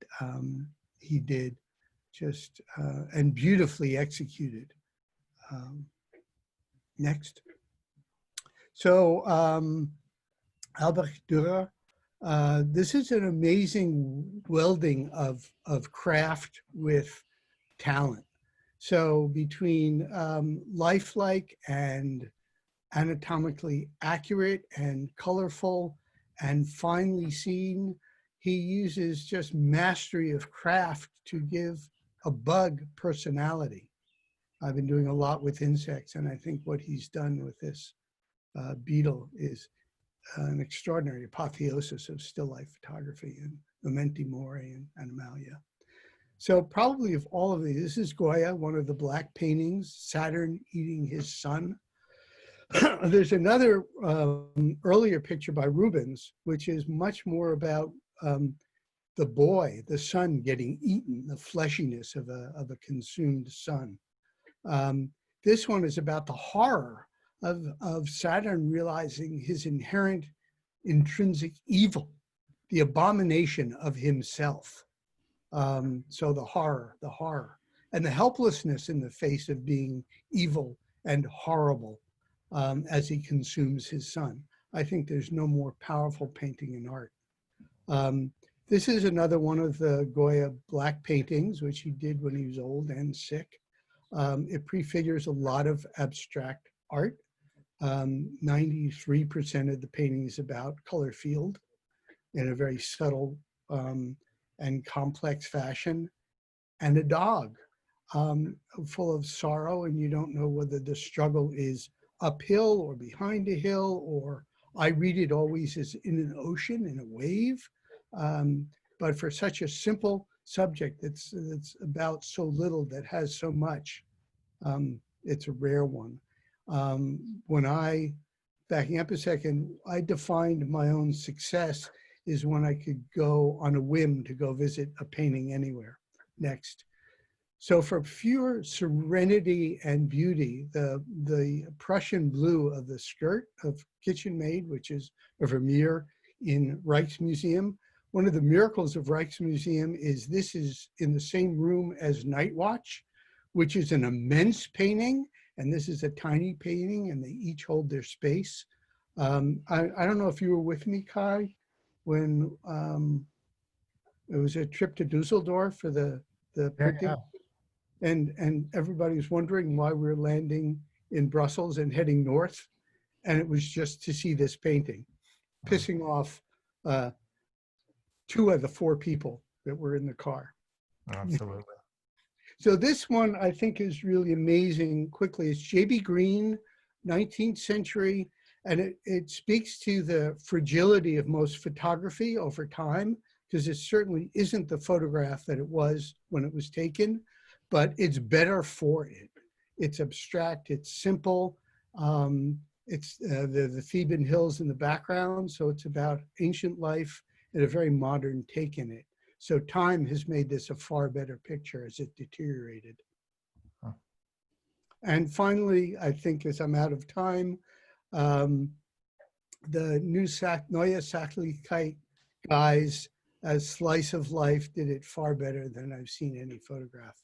he did just and beautifully executed. Next. So Albrecht Dürer, this is an amazing welding of craft with talent. So between lifelike and anatomically accurate and colorful and finely seen, he uses just mastery of craft to give a bug personality. I've been doing a lot with insects, and I think what he's done with this beetle is an extraordinary apotheosis of still life photography in Mementi Mori and Animalia. So probably of all of these, this is Goya, one of the black paintings, Saturn eating his son. There's another earlier picture by Rubens, which is much more about the boy, the son getting eaten, the fleshiness of a consumed son. This one is about the horror of Saturn realizing his inherent intrinsic evil, the abomination of himself. So the horror, and the helplessness in the face of being evil and horrible as he consumes his son. I think there's no more powerful painting in art. This is another one of the Goya black paintings, which he did when he was old and sick. It prefigures a lot of abstract art. 93% of the painting is about color field in a very subtle and complex fashion, and a dog full of sorrow, and you don't know whether the struggle is uphill or behind a hill, or I read it always as in an ocean, in a wave. But for such a simple subject that's about so little that has so much, it's a rare one. Backing up a second, I defined my own success is when I could go on a whim to go visit a painting anywhere. Next. So for pure serenity and beauty, the Prussian blue of the skirt of Kitchen Maid, which is a Vermeer in Rijksmuseum. One of the miracles of Rijksmuseum is this is in the same room as Night Watch, which is an immense painting, and this is a tiny painting, and they each hold their space. I don't know if you were with me, Kai, when it was a trip to Dusseldorf for the printing, and everybody was wondering why we were landing in Brussels and heading north, and it was just to see this painting, pissing off 2 of the 4 people that were in the car. Absolutely. So this one I think is really amazing. Quickly, it's J.B. Green, 19th century, and it speaks to the fragility of most photography over time, because it certainly isn't the photograph that it was when it was taken, but it's better for it. It's abstract, it's simple. It's the Theban hills in the background, so it's about ancient life and a very modern take in it. So time has made this a far better picture as it deteriorated. Huh. And finally, I think as I'm out of time, the Neue Sachlichkeit guys as Slice of Life did it far better than I've seen any photograph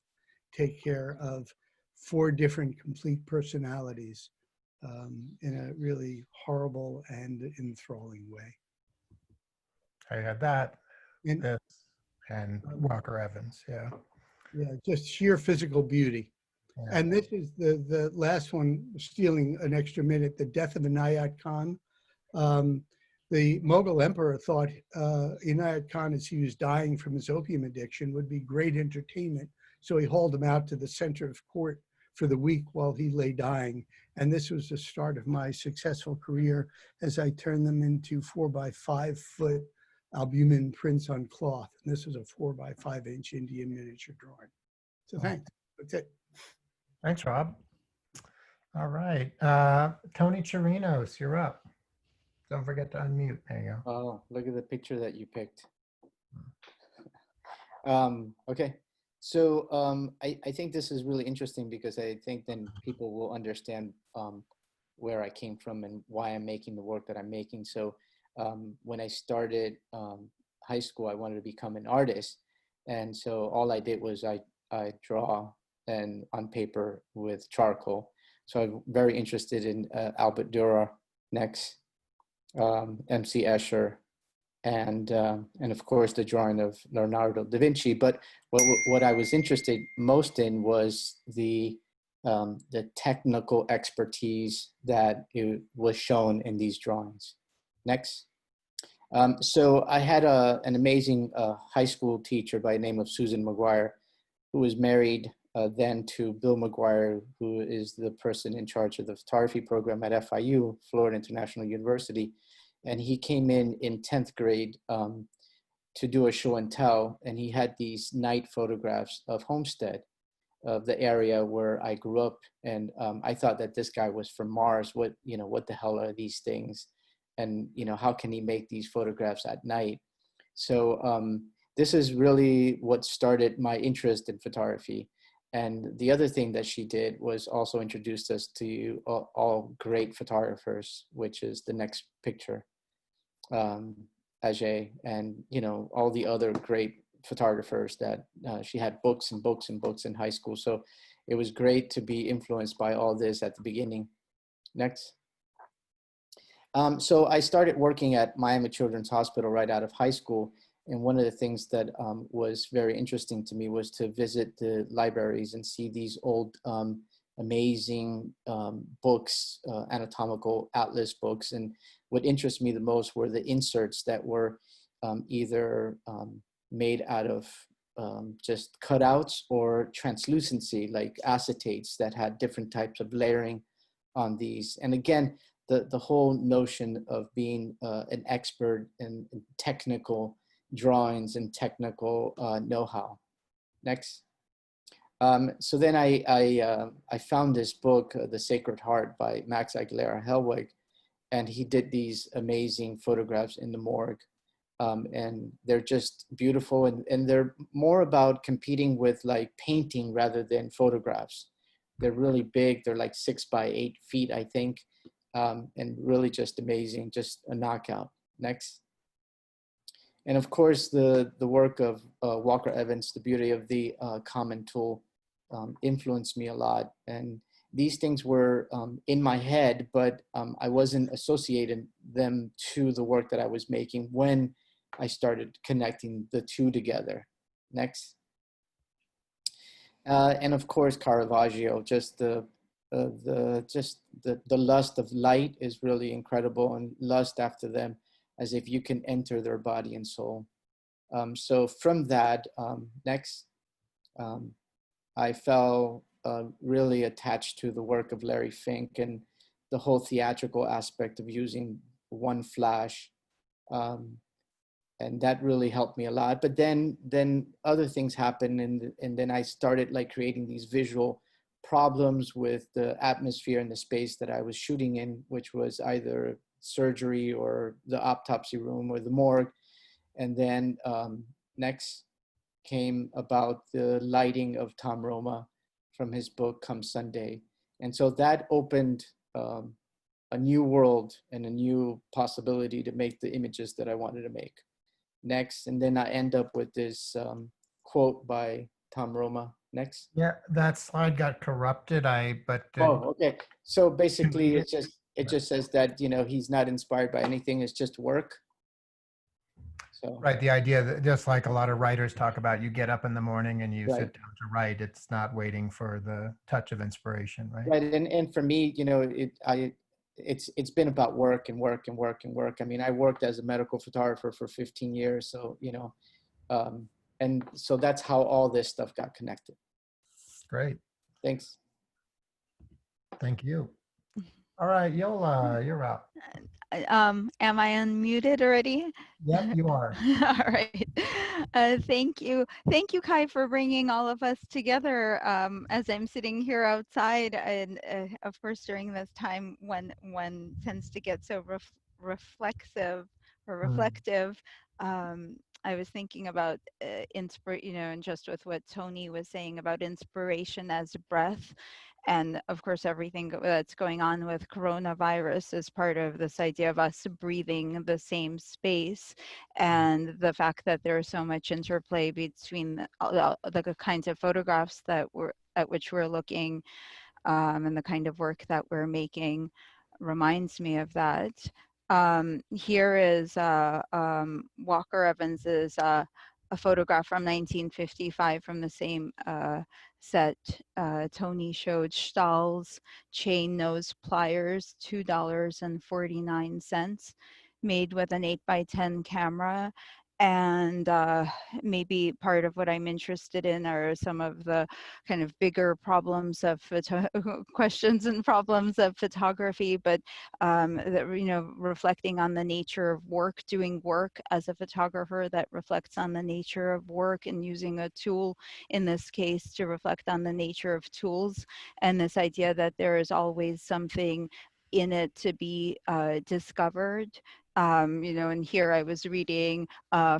take care of 4 different complete personalities in a really horrible and enthralling way. I had that. And, this, and Walker Evans, yeah. Yeah, just sheer physical beauty. Yeah. And this is the last one, stealing an extra minute, the death of Inayat Khan. The Mughal emperor thought Inayat Khan, as he was dying from his opium addiction, would be great entertainment. So he hauled him out to the center of court for the week while he lay dying. And this was the start of my successful career as I turned them into 4x5 foot albumin prints on cloth. And this was a 4x5 inch Indian miniature drawing. So thanks. That's it. Thanks, Rob. All right. Tony Chirinos, you're up. Don't forget to unmute. There you go. Oh, look at the picture that you picked. Okay. So I think this is really interesting because I think then people will understand where I came from and why I'm making the work that I'm making. So when I started high school, I wanted to become an artist. And so all I did was I draw and on paper with charcoal. So I'm very interested in Albert Dürer next, MC Escher, and of course the drawing of Leonardo da Vinci. But what I was interested most in was the technical expertise that it was shown in these drawings. Next. So I had an amazing high school teacher by the name of Susan McGuire, who was married then to Bill McGuire, who is the person in charge of the photography program at FIU, Florida International University. and he came in 10th grade to do a show and tell, and he had these night photographs of Homestead, of the area where I grew up, and I thought that this guy was from Mars. What the hell are these things, and how can he make these photographs at night? So this is really what started my interest in photography. And the other thing that she did was also introduced us to all great photographers, which is the next picture, Ajay, and all the other great photographers that she had books and books and books in high school. So it was great to be influenced by all this at the beginning. Next. So I started working at Miami Children's Hospital right out of high school. And one of the things that was very interesting to me was to visit the libraries and see these old amazing books, anatomical atlas books. And what interested me the most were the inserts that were either made out of just cutouts or translucency, like acetates that had different types of layering on these. And again, the whole notion of being an expert in technical drawings and technical know-how. Next. So then I found this book, The Sacred Heart by Max Aguilera Helwig, and he did these amazing photographs in the morgue. And they're just beautiful, and they're more about competing with like painting rather than photographs. They're really big. They're like 6 by 8 feet, I think, and really just amazing, just a knockout. Next. And of course, the work of Walker Evans, The Beauty of the Common Tool, influenced me a lot. And these things were in my head, but I wasn't associating them to the work that I was making when I started connecting the two together. Next. And of course, Caravaggio, just the lust of light is really incredible, and lust after them as if you can enter their body and soul. So from that, next, I fell really attached to the work of Larry Fink and the whole theatrical aspect of using one flash. And that really helped me a lot. But then other things happened, and then I started like creating these visual problems with the atmosphere and the space that I was shooting in, which was either surgery or the autopsy room or the morgue. And then next came about the lighting of Tom Roma from his book Come Sunday. And so that opened a new world and a new possibility to make the images that I wanted to make. Next, and then I end up with this quote by Tom Roma. Next. Yeah, that slide got corrupted. Oh, okay. So basically, it just says that he's not inspired by anything. It's just work. So right, the idea that just like a lot of writers talk about, you get up in the morning and you right. sit down to write. It's not waiting for the touch of inspiration, right? Right, and for me, it's been about work and work and work and work. I mean, I worked as a medical photographer for 15 years, so and so that's how all this stuff got connected. Great. Thanks. Thank you. All right, Yola, you're up. Am I unmuted already? Yep, you are. All right. Thank you. Thank you, Kai, for bringing all of us together as I'm sitting here outside. And of course, during this time when one tends to get so reflexive or reflective, I was thinking about and just with what Tony was saying about inspiration as breath. And of course, everything that's going on with coronavirus is part of this idea of us breathing the same space, and the fact that there's so much interplay between the kinds of photographs at which we're looking, and the kind of work that we're making reminds me of that. Here is Walker Evans's a photograph from 1955 from the same set. Tony showed Stahl's chain nose pliers, $2.49, made with an 8x10 camera. and maybe part of what I'm interested in are some of the kind of bigger problems of questions and problems of photography, but that, you know, reflecting on the nature of work, doing work as a photographer that reflects on the nature of work, and using a tool in this case to reflect on the nature of tools, and this idea that there is always something in it to be discovered. You know, and here I was reading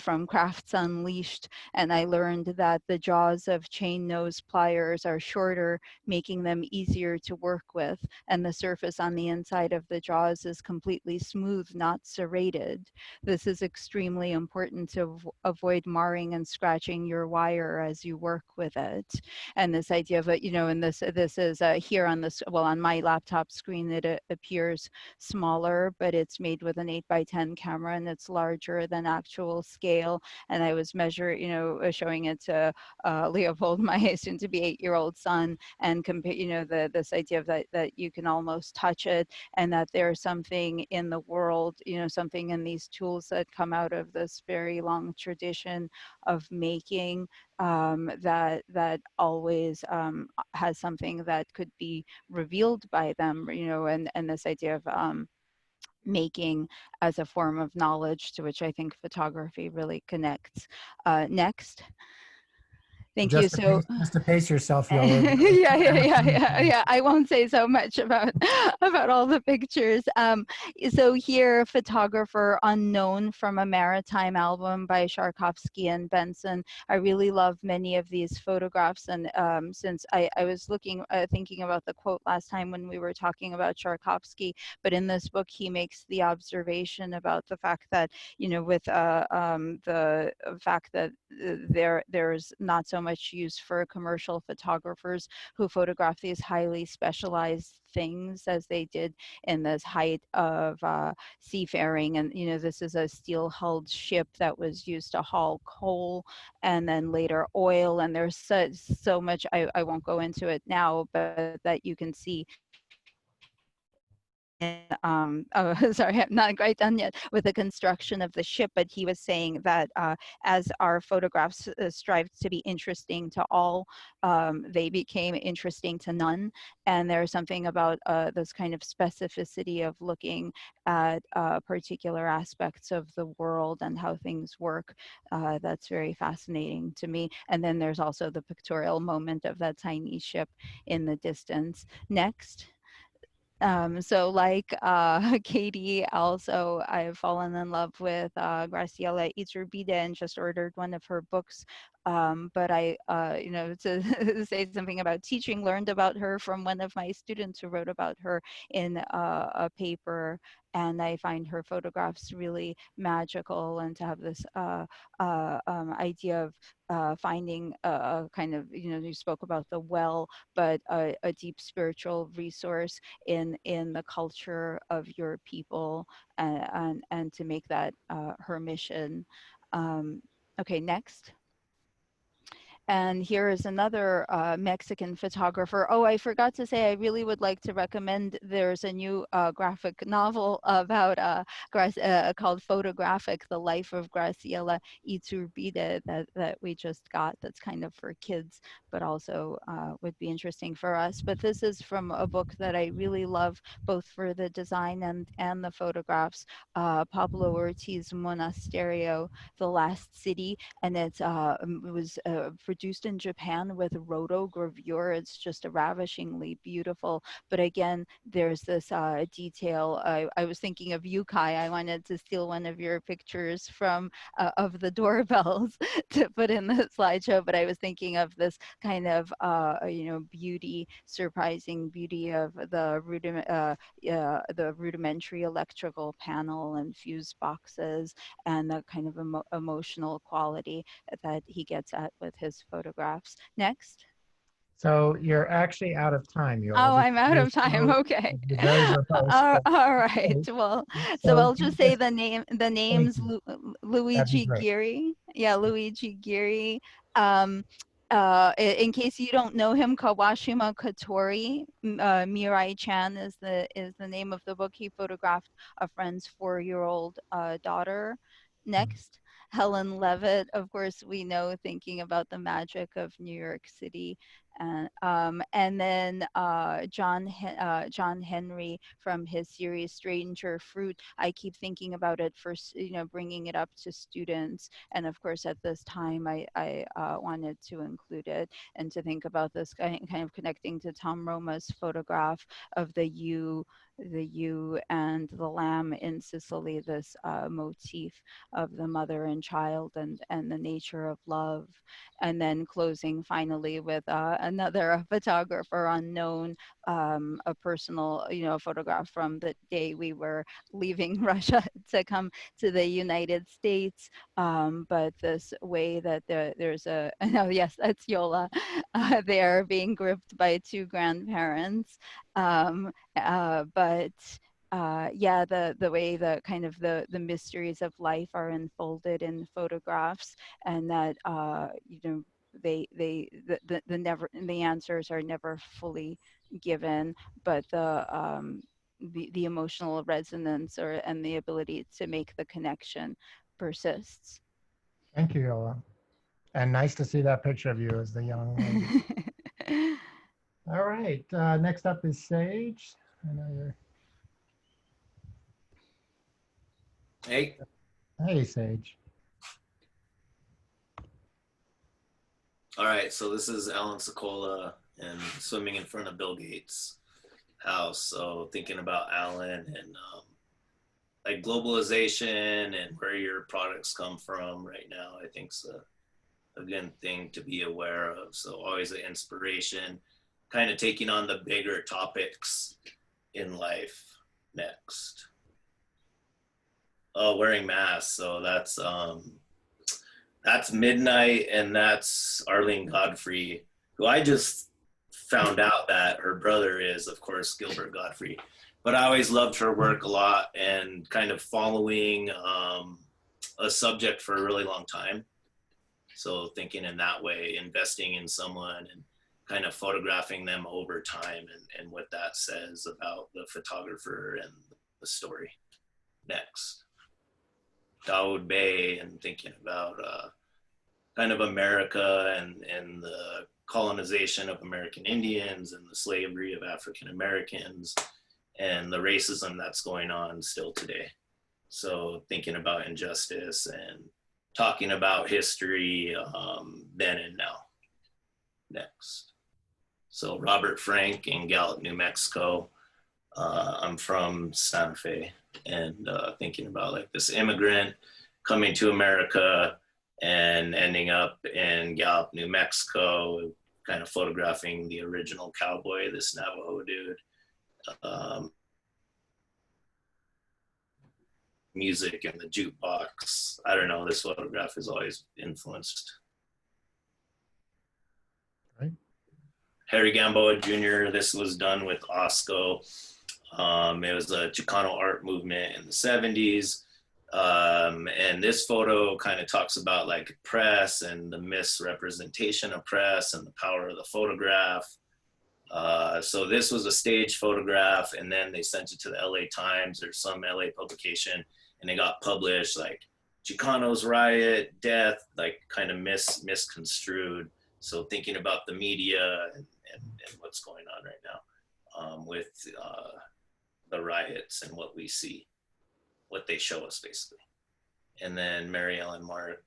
from Crafts Unleashed, and I learned that the jaws of chain nose pliers are shorter, making them easier to work with, and the surface on the inside of the jaws is completely smooth, not serrated. This is extremely important to avoid marring and scratching your wire as you work with it. And this idea of it, you know, and this is here on this, well, on my laptop screen, it appears smaller, but it's made with an 8x10 camera, and it's larger than actual scale. And I was you know, showing it to Leopold, my soon-to-be 8-year-old son, and compare, you know, this idea of that you can almost touch it, and that there's something in the world, you know, something in these tools that come out of this very long tradition of making, that always has something that could be revealed by them, you know, and this idea of making as a form of knowledge, to which I think photography really connects. Next. Thank you. So Just to pace yourself, Yola. yeah. I won't say so much about about all the pictures. So here, photographer unknown from a maritime album by Sharkovsky and Benson. I really love many of these photographs, and since I was thinking about the quote last time when we were talking about Sharkovsky, but in this book he makes the observation about the fact that, you know, with the fact that there's not so much use for commercial photographers who photograph these highly specialized things as they did in this height of seafaring. And, you know, this is a steel-hulled ship that was used to haul coal and then later oil. And there's so much, I won't go into it now, but that you can see. Oh, sorry, I'm not quite done yet with the construction of the ship, but he was saying that as our photographs strived to be interesting to all, they became interesting to none. And there's something about this kind of specificity of looking at particular aspects of the world and how things work that's very fascinating to me. And then there's also the pictorial moment of that tiny ship in the distance. Next. So like Katie, also I've fallen in love with Graciela Iturbide and just ordered one of her books. But I, you know, to say something about teaching, learned about her from one of my students who wrote about her in a paper. And I find her photographs really magical, and to have this idea of finding a kind of, you know, you spoke about the well, but a deep spiritual resource in the culture of your people, and to make that her mission. Okay, next. And here is another Mexican photographer. Oh, I forgot to say, I really would like to recommend, there's a new graphic novel about called Photographic, The Life of Graciela Iturbide that we just got, that's kind of for kids, but also would be interesting for us. But this is from a book that I really love, both for the design and the photographs, Pablo Ortiz Monasterio, The Last City, and it was produced in Japan with rotogravure. It's just ravishingly beautiful. But again, there's this detail. I was thinking of you, Kai. I wanted to steal one of your pictures from of the doorbells to put in the slideshow, but I was thinking of this kind of you know, beauty, surprising beauty of the rudimentary electrical panel and fuse boxes, and the kind of emotional quality that he gets at with his photographs. Next. So you're actually out of time, Oh, Yola. I'm out of time. Okay. Very verbose. All right. Well, so I'll just say the names: Luigi great. Giri. Yeah, Luigi Giri. In case you don't know him, Kawashima Katori, Mirai Chan is the name of the book. He photographed a friend's 4-year-old daughter. Next. Helen Levitt, of course, we know, thinking about the magic of New York City. And then John Henry from his series Stranger Fruit. I keep thinking about it for, bringing it up to students. And of course, at this time, I wanted to include it and to think about this kind of connecting to Tom Roma's photograph of the ewe and the lamb in Sicily, this motif of the mother and child and the nature of love. And then closing finally with another photographer unknown, a personal, photograph from the day we were leaving Russia to come to the United States. But this way that there's a, oh yes, that's Yola, there being gripped by two grandparents. But yeah, the way the kind of the mysteries of life are unfolded in photographs, and that the answers are never fully given, but the emotional resonance and the ability to make the connection persists. Thank you, Yola. And nice to see that picture of you as the young lady. All right, next up is Sage. I know you're. Hey. Hey, Sage. All right, so this is Alan Sokola and swimming in front of Bill Gates' house. So thinking about Alan and like globalization and where your products come from right now, I think is a good thing to be aware of. So always an inspiration, kind of taking on the bigger topics in life next. Oh, wearing masks. So that's Midnight, and that's Arlene Godfrey, who I just found out that her brother is, of course, Gilbert Godfrey. But I always loved her work a lot and kind of following a subject for a really long time. So thinking in that way, investing in someone and kind of photographing them over time and what that says about the photographer and the story. Next. Dawood Bey, and thinking about kind of America and the colonization of American Indians and the slavery of African Americans and the racism that's going on still today. So thinking about injustice and talking about history then and now. Next. So Robert Frank in Gallup, New Mexico. I'm from Santa Fe, and thinking about like this immigrant coming to America and ending up in Gallup, New Mexico, kind of photographing the original cowboy, this Navajo dude. Music and the jukebox. I don't know, this photograph has always influenced. Right. Harry Gamboa Jr., this was done with OSCO. It was a Chicano art movement in the 70s. And this photo kind of talks about like press and the misrepresentation of press and the power of the photograph. So this was a stage photograph, and then they sent it to the LA Times or some LA publication, and it got published like Chicanos riot, death, like kind of misconstrued. So thinking about the media and what's going on right now with the riots and what we see, what they show us basically. And then Mary Ellen Mark,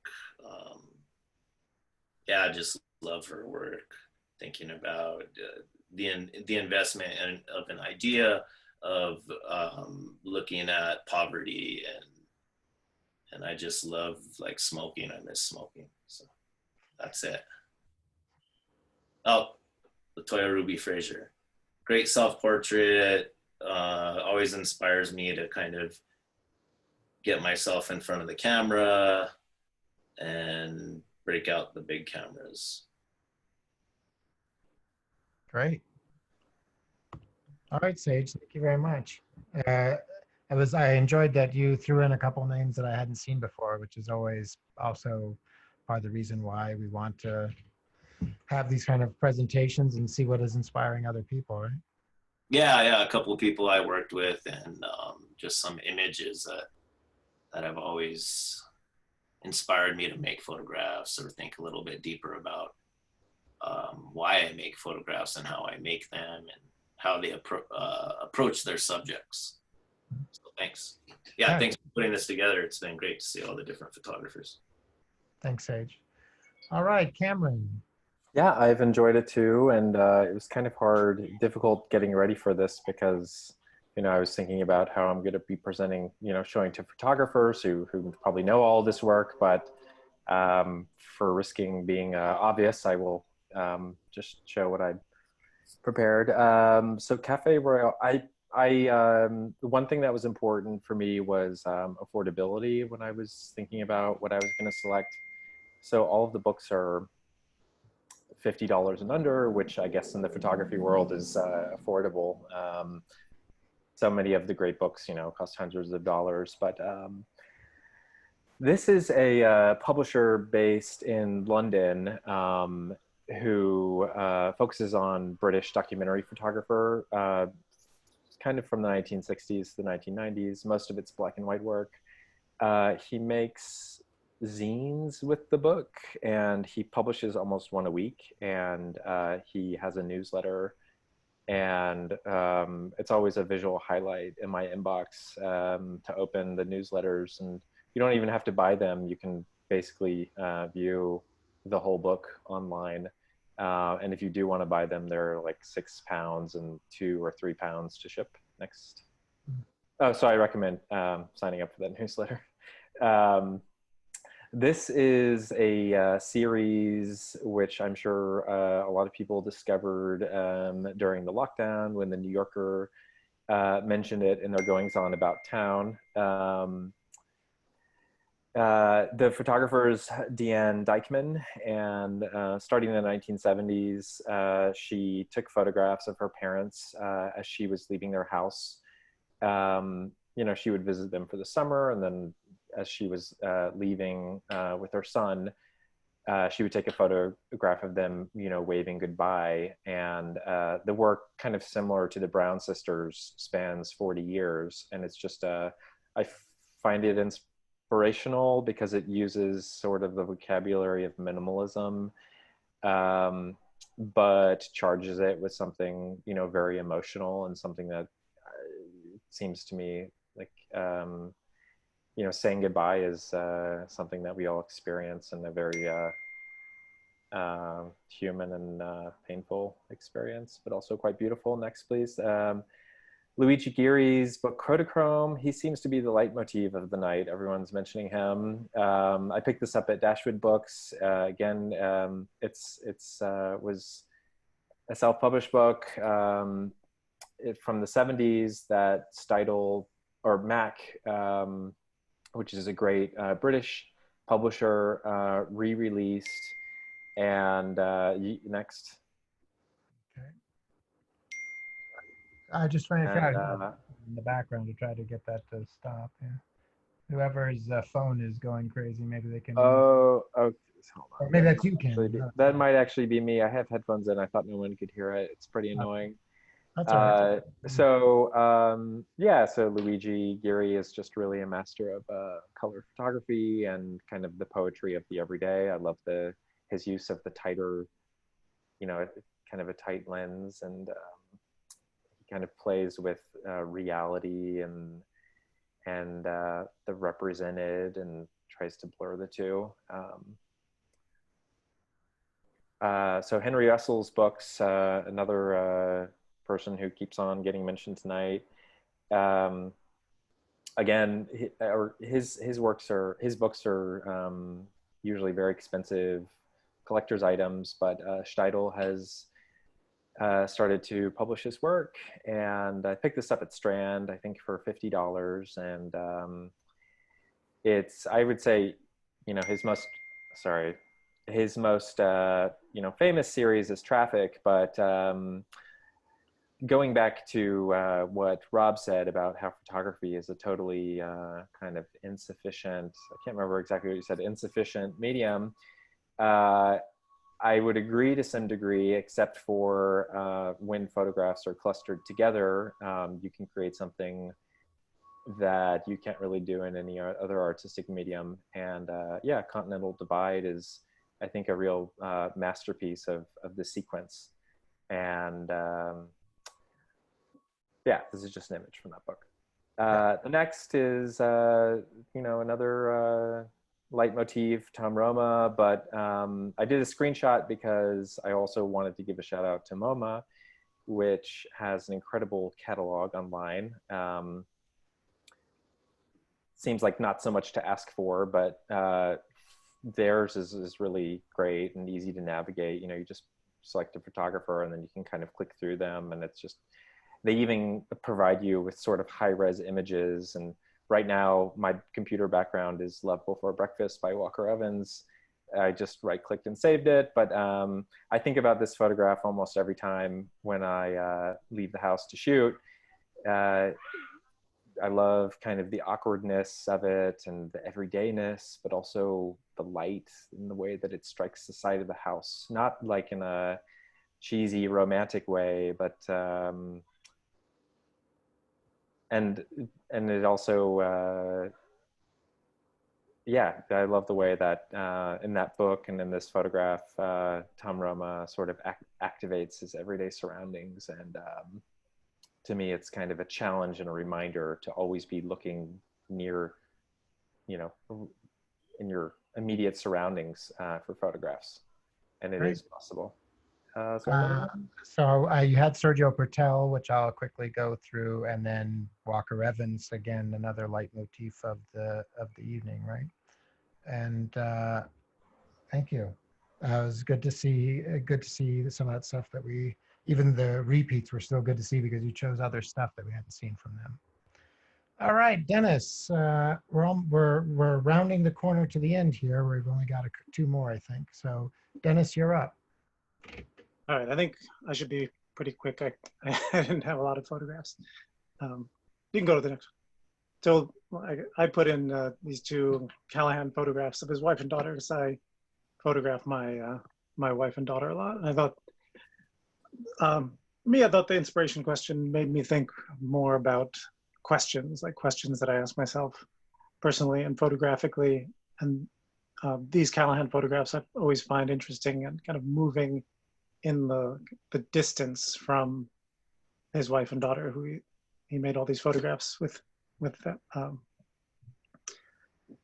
yeah, I just love her work, thinking about the investment of an idea of looking at poverty, and I just love like smoking. I miss smoking, so that's it. Oh, Latoya Ruby Frazier, great self-portrait, always inspires me to kind of get myself in front of the camera and break out the big cameras. Great. All right, Sage, thank you very much. I enjoyed that you threw in a couple names that I hadn't seen before, which is always also part of the reason why we want to have these kind of presentations and see what is inspiring other people, right? Yeah, a couple of people I worked with, and just some images that I've always inspired me to make photographs or think a little bit deeper about why I make photographs and how I make them and how they approach their subjects. So thanks. Yeah, thanks for putting this together. It's been great to see all the different photographers. Thanks, Sage. All right, Cameron. Yeah, I've enjoyed it too, and it was kind of difficult getting ready for this because, you know, I was thinking about how I'm going to be presenting, you know, showing to photographers who probably know all this work, but for risking being obvious, I will just show what I prepared. So Cafe Royal, the one thing that was important for me was affordability when I was thinking about what I was going to select. So all of the books are $50 and under, which I guess in the photography world is affordable. So many of the great books, you know, cost hundreds of dollars, but this is a publisher based in London who focuses on British documentary photographer, kind of from the 1960s to the 1990s. Most of it's black and white work. He makes zines with the book, and he publishes almost one a week, and he has a newsletter, and it's always a visual highlight in my inbox to open the newsletters. And you don't even have to buy them. You can basically view the whole book online. And if you do want to buy them, they're like £6 and £2 or £3 to ship next. Oh, so I recommend signing up for that newsletter. This is a series which I'm sure a lot of people discovered during the lockdown when the New Yorker mentioned it in their goings-on about town. The photographer is Deanne Dykman, and starting in the 1970s, she took photographs of her parents as she was leaving their house. You know, she would visit them for the summer, and then as she was leaving with her son, she would take a photograph of them, you know, waving goodbye. And the work, kind of similar to the Brown sisters, spans 40 years. And it's just, I find it inspirational because it uses sort of the vocabulary of minimalism, but charges it with something, you know, very emotional, and something that seems to me like, you know, saying goodbye is something that we all experience in a very human and painful experience, but also quite beautiful. Next, please. Luigi Ghiri's book Kodachrome. He seems to be the leitmotif of the night. Everyone's mentioning him. I picked this up at Dashwood Books. Again, it's was a self-published book from the 70s that Steidl or Mac, which is a great British publisher, re-released. And next. I just trying to figure out in the background to try to get that to stop. Yeah. Whoever's phone is going crazy, maybe they can. Oh, hold on. Or maybe that's you, Ken. That might actually be me. I have headphones in. I thought no one could hear it. It's pretty annoying. That's all right. So yeah, so Luigi Ghiri is just really a master of color photography and kind of the poetry of the everyday. I love his use of the tighter, you know, kind of a tight lens, and he kind of plays with reality and the represented, and tries to blur the two. So Henry Russell's books, another person who keeps on getting mentioned tonight. Again, his books are usually very expensive collector's items, but Steidl has started to publish his work, and I picked this up at Strand, I think for $50, and it's, I would say, you know, his most you know, famous series is Traffic, but going back to what Rob said about how photography is a totally kind of insufficient, I can't remember exactly what you said, insufficient medium, I would agree to some degree, except for when photographs are clustered together, you can create something that you can't really do in any other artistic medium. And yeah, Continental Divide is, I think, a real masterpiece of the sequence. And yeah, this is just an image from that book. The next is, you know, another leitmotif, Tom Roma, but I did a screenshot because I also wanted to give a shout out to MoMA, which has an incredible catalog online. Seems like not so much to ask for, but theirs is really great and easy to navigate. You know, you just select a photographer and then you can kind of click through them, and it's just, they even provide you with sort of high-res images. And right now, my computer background is Love Before Breakfast by Walker Evans. I just right-clicked and saved it. But I think about this photograph almost every time when I leave the house to shoot. I love kind of the awkwardness of it and the everydayness, but also the light and the way that it strikes the side of the house. Not like in a cheesy romantic way, but and it also yeah, I love the way that in that book and in this photograph, Tom Roma sort of activates his everyday surroundings. And to me, it's kind of a challenge and a reminder to always be looking near, you know, in your immediate surroundings for photographs. And it is possible. So you had Sergio Pertel, which I'll quickly go through, and then Walker Evans, again, another leitmotif of the evening, right? And thank you. It was good to see some of that stuff that we, even the repeats were still good to see because you chose other stuff that we hadn't seen from them. All right, Dennis, we're rounding the corner to the end here. We've only got two more, I think. So Dennis, you're up. All right, I think I should be pretty quick. I didn't have a lot of photographs. You can go to the next one. So I put in these two Callahan photographs of his wife and daughter because I photograph my my wife and daughter a lot. And I thought, I thought the inspiration question made me think more about questions, like questions that I ask myself personally and photographically. And these Callahan photographs I always find interesting and kind of moving in the distance from his wife and daughter, who he made all these photographs with that.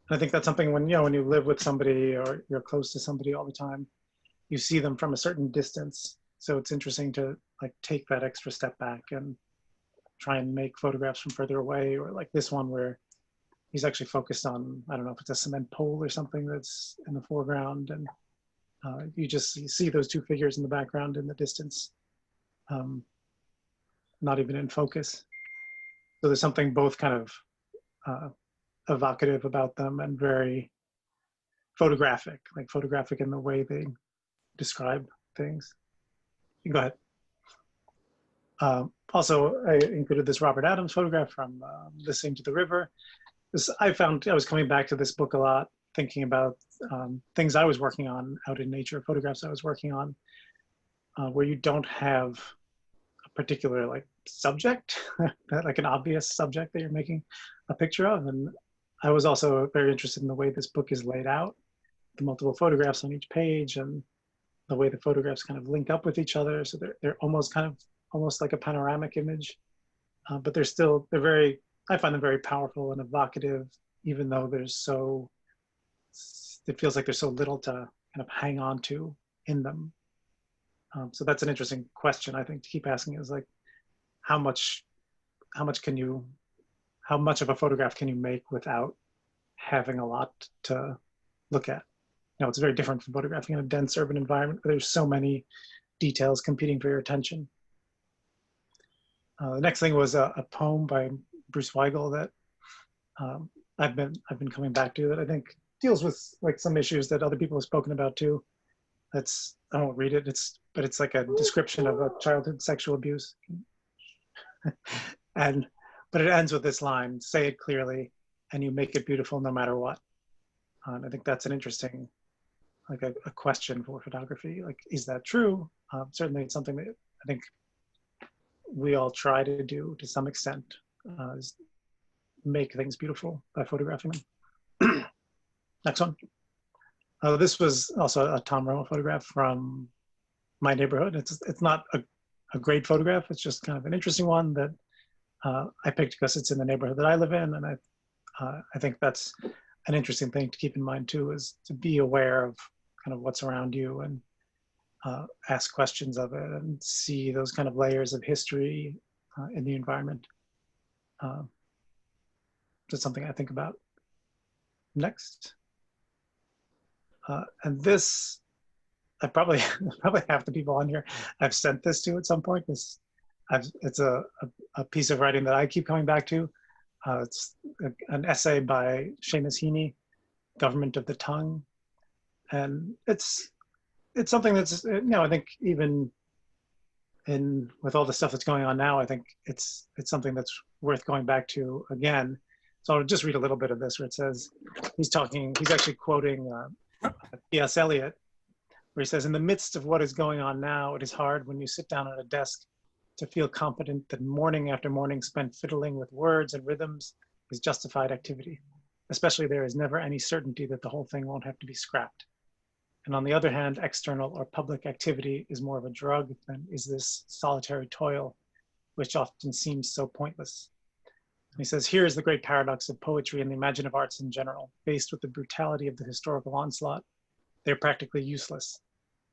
I think that's something when you live with somebody or you're close to somebody all the time, you see them from a certain distance. So it's interesting to like take that extra step back and try and make photographs from further away, or like this one where he's actually focused on, I don't know if it's a cement pole or something that's in the foreground, and you see those two figures in the background in the distance, not even in focus. So there's something both kind of evocative about them and very photographic, like photographic in the way they describe things. You can go ahead. Also, I included this Robert Adams photograph from Listening to the River. I was coming back to this book a lot, thinking about things I was working on out in nature, photographs I was working on, where you don't have a particular like subject, like an obvious subject that you're making a picture of. And I was also very interested in the way this book is laid out, the multiple photographs on each page and the way the photographs kind of link up with each other. So they're almost like a panoramic image, but I find them very powerful and evocative, even though it feels like there's so little to kind of hang on to in them. So that's an interesting question, I think, to keep asking, is like, how much of a photograph can you make without having a lot to look at? It's very different from photographing in a dense urban environment where there's so many details competing for your attention. The next thing was a poem by Bruce Weigel that I've been coming back to, that I think deals with like some issues that other people have spoken about too. I won't read it. But it's like a description of a childhood sexual abuse, but it ends with this line: "Say it clearly, and you make it beautiful no matter what." I think that's an interesting, like a question for photography. Like, is that true? Certainly, it's something that I think we all try to do to some extent, is make things beautiful by photographing them. Next one. This was also a Tom Roma photograph from my neighborhood. It's not a great photograph. It's just kind of an interesting one that I picked because it's in the neighborhood that I live in, and I think that's an interesting thing to keep in mind too, is to be aware of kind of what's around you and ask questions of it and see those kind of layers of history in the environment. That's something I think about. Next. And this, I probably half the people on here I've sent this to at some point. It's a piece of writing that I keep coming back to. It's an essay by Seamus Heaney, Government of the Tongue. And it's something that's, I think even with all the stuff that's going on now, I think it's something that's worth going back to again. So I'll just read a little bit of this where it says, he's actually quoting T.S. Eliot, where he says, in the midst of what is going on now, it is hard when you sit down at a desk to feel confident that morning after morning spent fiddling with words and rhythms is justified activity. Especially there is never any certainty that the whole thing won't have to be scrapped. And on the other hand, external or public activity is more of a drug than is this solitary toil, which often seems so pointless. And he says, here is the great paradox of poetry and the imaginative arts in general. Faced with the brutality of the historical onslaught, they're practically useless.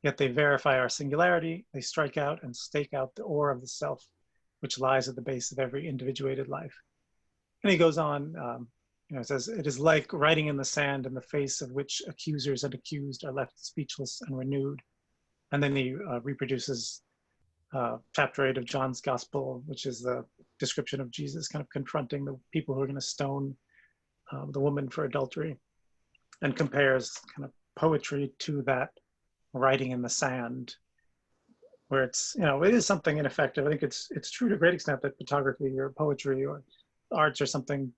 Yet they verify our singularity, they strike out and stake out the ore of the self, which lies at the base of every individuated life. And he goes on, it says, it is like writing in the sand in the face of which accusers and accused are left speechless and renewed. And then he reproduces chapter 8 of John's Gospel, which is the description of Jesus kind of confronting the people who are going to stone the woman for adultery, and compares kind of poetry to that writing in the sand, where it's, it is something ineffective. I think it's true to a great extent that photography or poetry or arts are something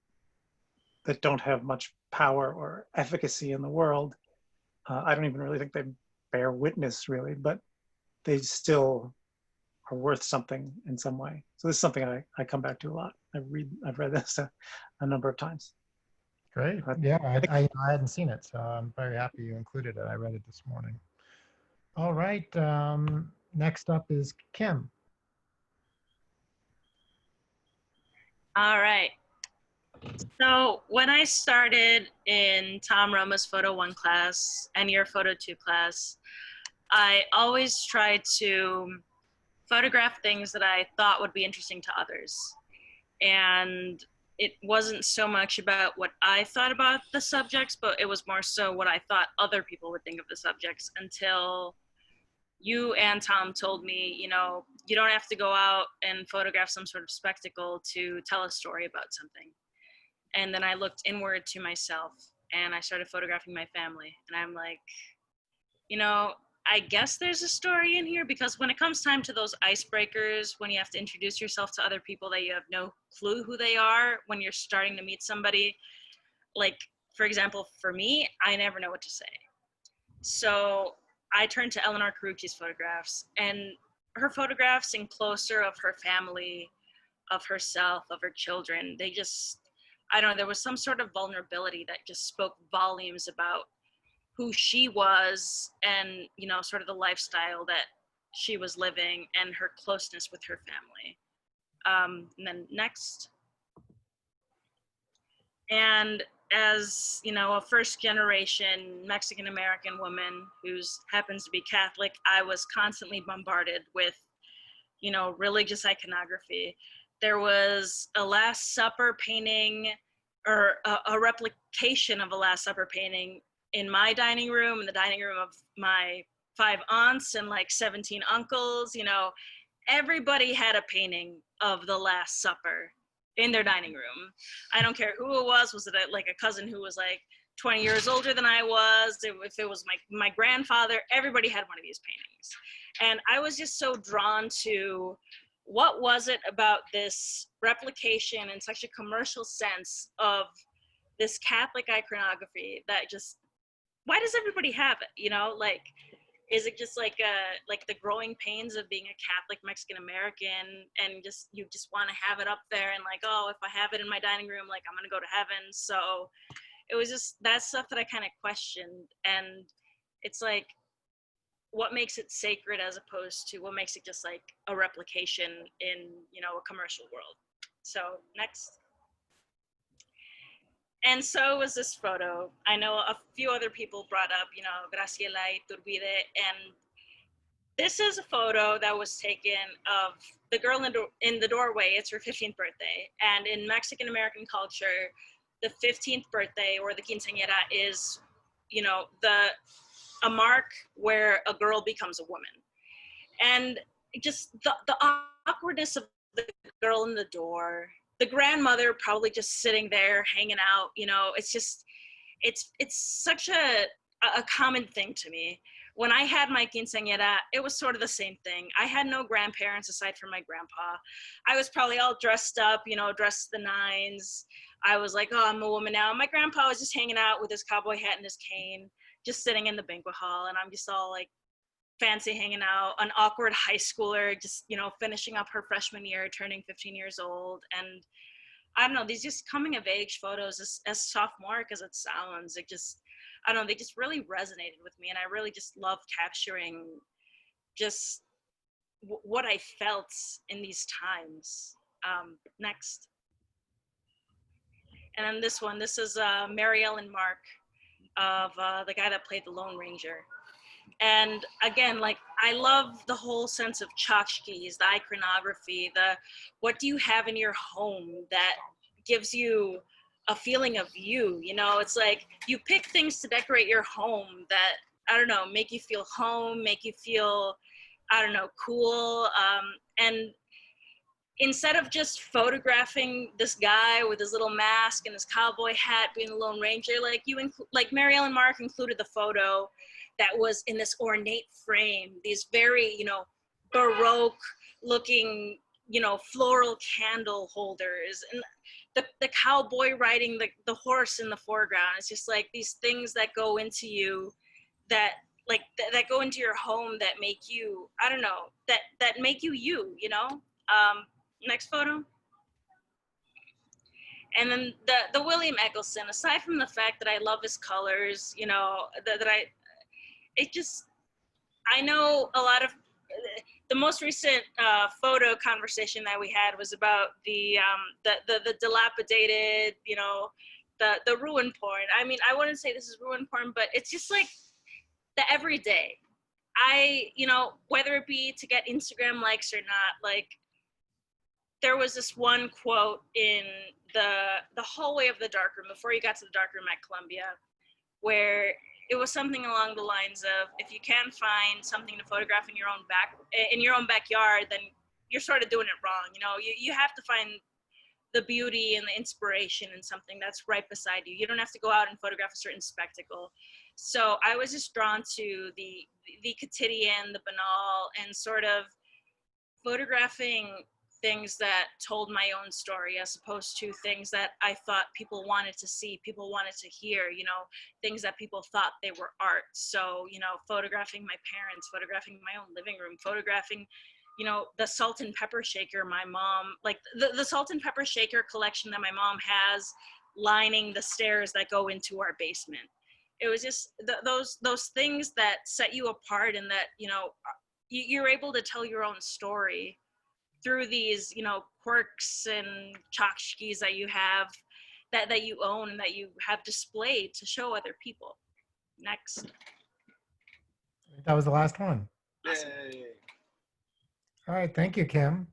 that don't have much power or efficacy in the world. I don't even really think they bear witness really, but they still are worth something in some way. So this is something I come back to a lot. I've read this a number of times. Great. Yeah, I hadn't seen it, so I'm very happy you included it. I read it this morning. All right. Next up is Kim. All right. So when I started in Tom Roma's Photo 1 class and your Photo 2 class, I always tried to photograph things that I thought would be interesting to others. And it wasn't so much about what I thought about the subjects, but it was more so what I thought other people would think of the subjects, until you and Tom told me, you don't have to go out and photograph some sort of spectacle to tell a story about something. And then I looked inward to myself and I started photographing my family. And I'm like, I guess there's a story in here, because when it comes time to those icebreakers, when you have to introduce yourself to other people that you have no clue who they are, when you're starting to meet somebody, like, for example, for me, I never know what to say. So I turned to Eleanor Carucci's photographs, and her photographs in closer of her family, of herself, of her children, they just, I don't know, there was some sort of vulnerability that just spoke volumes about who she was and, sort of the lifestyle that she was living and her closeness with her family. And then next. And as, a first generation Mexican American woman who happens to be Catholic, I was constantly bombarded with, religious iconography. There was a Last Supper painting, or a replication of a Last Supper painting in my dining room, in the dining room of my 5 aunts and like 17 uncles. Everybody had a painting of the Last Supper in their dining room. I don't care who it was. Was it like a cousin who was like 20 years older than I was? If it was my grandfather, everybody had one of these paintings. And I was just so drawn to, what was it about this replication in such a commercial sense of this Catholic iconography that just, why does everybody have it? Is it just like the growing pains of being a Catholic Mexican American, and just you just want to have it up there and like, oh, if I have it in my dining room, like I'm gonna go to heaven. So it was just that stuff that I kind of questioned, and it's like, what makes it sacred as opposed to what makes it just like a replication in, you know, a commercial world. So next. And so was this photo. I know a few other people brought up, you know, Graciela Iturbide, and this is a photo that was taken of the girl in the doorway. It's her 15th birthday. And in Mexican American culture, the 15th birthday or the quinceañera is, you know, a mark where a girl becomes a woman. And just the awkwardness of the girl in the door, the grandmother probably just sitting there hanging out, you know, it's just, it's such a common thing to me. When I had my quinceañera, it was sort of the same thing. I had no grandparents aside from my grandpa. I was probably all dressed up, you know, dressed to the nines. I was like, oh, I'm a woman now. My grandpa was just hanging out with his cowboy hat and his cane, just sitting in the banquet hall. And I'm just all like fancy hanging out, an awkward high schooler, just, you know, finishing up her freshman year, turning 15 years old. And I don't know, these just coming of age photos, as sophomoric as it sounds, it just, I don't know, they just really resonated with me. And I really just love capturing just what I felt in these times. Next. And then this one, this is Mary Ellen Mark, of the guy that played the Lone Ranger. And again, like, I love the whole sense of tchotchkes, the iconography, what do you have in your home that gives you a feeling of you know? It's like you pick things to decorate your home that, I don't know, make you feel home, make you feel, I don't know, cool. And instead of just photographing this guy with his little mask and his cowboy hat being the Lone Ranger, like like Mary Ellen Mark included the photo that was in this ornate frame, these very, you know, Baroque looking, you know, floral candle holders, and the cowboy riding the horse in the foreground. It's just like these things that go into you, that like that go into your home, that make you, I don't know, that make you, you know? Next photo. And then the William Eggleston, aside from the fact that I love his colors, you know, I know a lot of, the most recent photo conversation that we had was about the dilapidated, you know, the ruin porn. I mean, I wouldn't say this is ruin porn, but it's just like the everyday. You know, whether it be to get Instagram likes or not, like, there was this one quote in the hallway of the darkroom before you got to the darkroom at Columbia, where it was something along the lines of, if you can't find something to photograph in your own backyard, then you're sort of doing it wrong. You know, you have to find the beauty and the inspiration in something that's right beside you. You don't have to go out and photograph a certain spectacle. So I was just drawn to the quotidian, the banal, and sort of photographing things that told my own story, as opposed to things that I thought people wanted to see, people wanted to hear, you know, things that people thought they were art. So, you know, photographing my parents, photographing my own living room, photographing, you know, the salt and pepper shaker my mom, like the salt and pepper shaker collection that my mom has lining the stairs that go into our basement. It was just those things that set you apart, and that, you know, you're able to tell your own story through these, you know, quirks and tchotchkes that you have, that you own and that you have displayed to show other people. Next. That was the last one. Awesome. All right, thank you, Kim.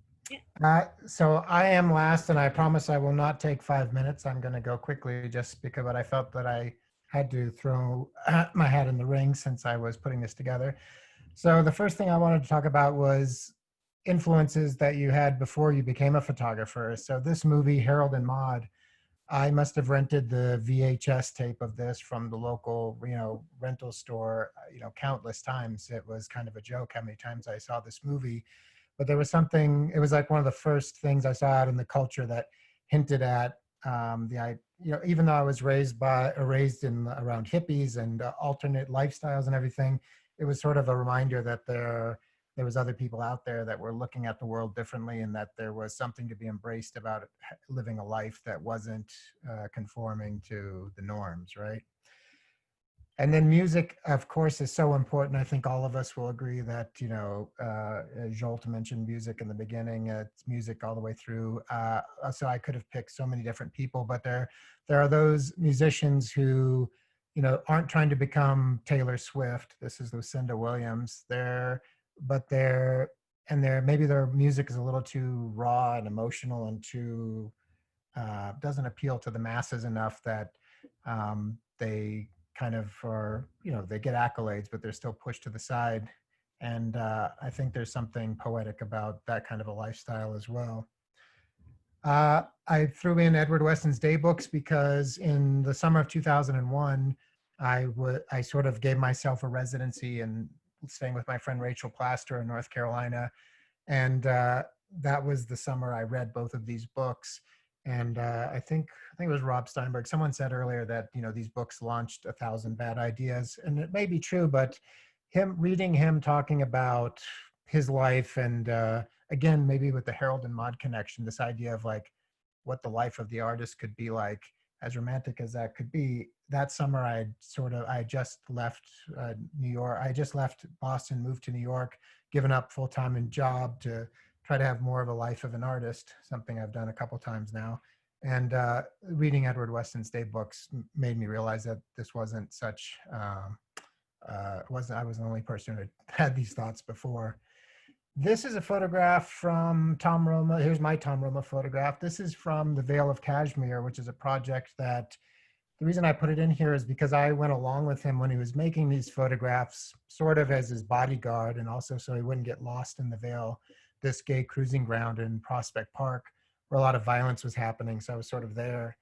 So I am last, and I promise I will not take 5 minutes. I'm going to go quickly, just because, but I felt that I had to throw my hat in the ring since I was putting this together. So the first thing I wanted to talk about was influences that you had before you became a photographer. So this movie, Harold and Maude, I must have rented the VHS tape of this from the local, you know, rental store, you know, countless times. It was kind of a joke how many times I saw this movie. But there was something, it was like one of the first things I saw out in the culture that hinted at you know, even though I was raised in around hippies and alternate lifestyles and everything, it was sort of a reminder that there was other people out there that were looking at the world differently, and that there was something to be embraced about living a life that wasn't conforming to the norms, right? And then music, of course, is so important. I think all of us will agree that, Jolt mentioned music in the beginning. It's music all the way through. So I could have picked so many different people, but there are those musicians who, aren't trying to become Taylor Swift. This is Lucinda Williams. Maybe their music is a little too raw and emotional and too doesn't appeal to the masses enough that they kind of are, they get accolades, but they're still pushed to the side. And I think there's something poetic about that kind of a lifestyle as well. I threw in Edward Weston's day books because in the summer of 2001, I sort of gave myself a residency and staying with my friend Rachel Plaster in North Carolina. And that was the summer I read both of these books. And I think it was Rob Steinberg. Someone said earlier that, these books launched 1,000 bad ideas, and it may be true, but reading him talking about his life and again, maybe with the Harold and Maude connection, this idea of like what the life of the artist could be like, as romantic as that could be. That summer, I just left New York. I just left Boston, moved to New York, given up full-time and job to try to have more of a life of an artist, something I've done a couple times now. And reading Edward Weston's day books made me realize that this wasn't such, I was the only person who had these thoughts before. This is a photograph from Tom Roma. Here's my Tom Roma photograph. This is from the Vale of Kashmir, which is a project that the reason I put it in here is because I went along with him when he was making these photographs, sort of as his bodyguard, and also so he wouldn't get lost in the Vale, this gay cruising ground in Prospect Park, where a lot of violence was happening. So I was sort of there.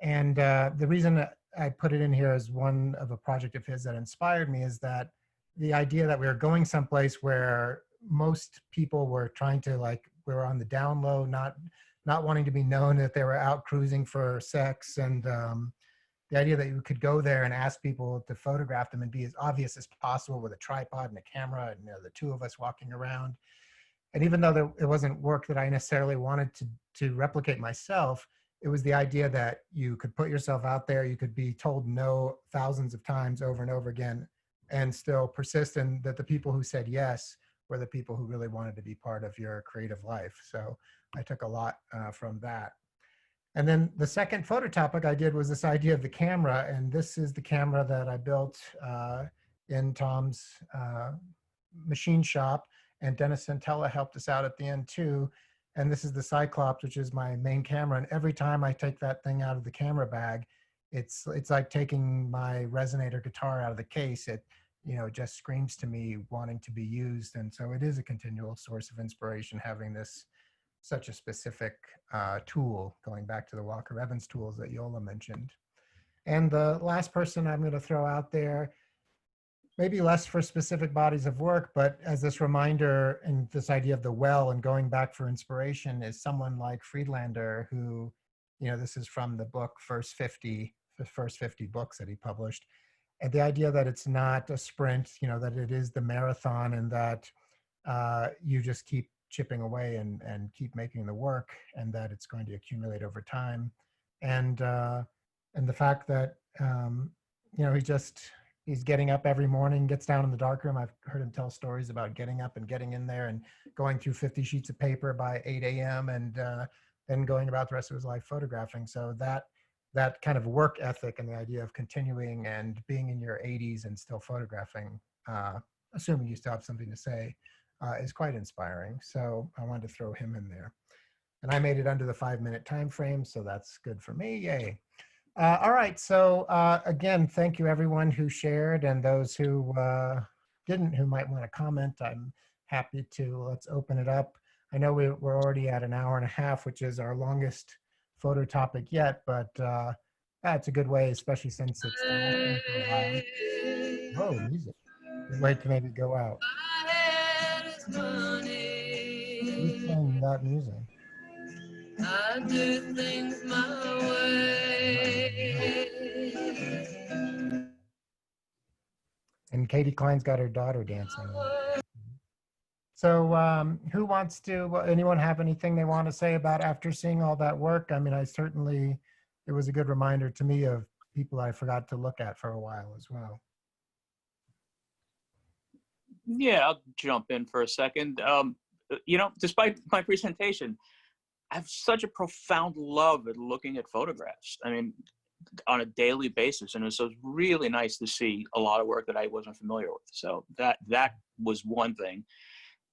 And the reason I put it in here as one of a project of his that inspired me is that the idea that we were going someplace where most people were trying to, like, we were on the down low, not wanting to be known that they were out cruising for sex. And the idea that you could go there and ask people to photograph them and be as obvious as possible with a tripod and a camera, and the two of us walking around. And even though it wasn't work that I necessarily wanted to replicate myself, it was the idea that you could put yourself out there, you could be told no thousands of times over and over again, and still persist, and that the people who said yes were the people who really wanted to be part of your creative life. So I took a lot from that. And then the second photo topic I did was this idea of the camera. And this is the camera that I built in Tom's machine shop. And Dennis Santella helped us out at the end too. And this is the Cyclops, which is my main camera. And every time I take that thing out of the camera bag, it's like taking my resonator guitar out of the case. It just screams to me wanting to be used. And so it is a continual source of inspiration, having this such a specific tool, going back to the Walker Evans tools that Yola mentioned. And the last person I'm going to throw out there, maybe less for specific bodies of work, but as this reminder and this idea of the well and going back for inspiration, is someone like Friedlander, who, this is from the book the first 50 books that he published. And the idea that it's not a sprint, that it is the marathon, and that you just keep chipping away and keep making the work, and that it's going to accumulate over time. And the fact that, he's getting up every morning, gets down in the darkroom. I've heard him tell stories about getting up and getting in there and going through 50 sheets of paper by 8 a.m. and then going about the rest of his life photographing. So that kind of work ethic and the idea of continuing and being in your 80s and still photographing, assuming you still have something to say, is quite inspiring. So I wanted to throw him in there. And I made it under the 5-minute time frame, so that's good for me. Yay. All right, so again, thank you everyone who shared, and those who didn't, who might want to comment. I'm happy to. Let's open it up. I know we're already at an hour and a half, which is our longest photo topic yet, but it's a good way, especially since it's lasting for a while. Whoa, music. Wait to maybe go out. Who's playing that music? I do things my way. And Katie Klein's got her daughter dancing. So who wants to, anyone have anything they want to say about after seeing all that work? I mean, it was a good reminder to me of people I forgot to look at for a while as well. Yeah, I'll jump in for a second. Despite my presentation, I have such a profound love at looking at photographs. I mean, on a daily basis, and so it's really nice to see a lot of work that I wasn't familiar with. So that was one thing.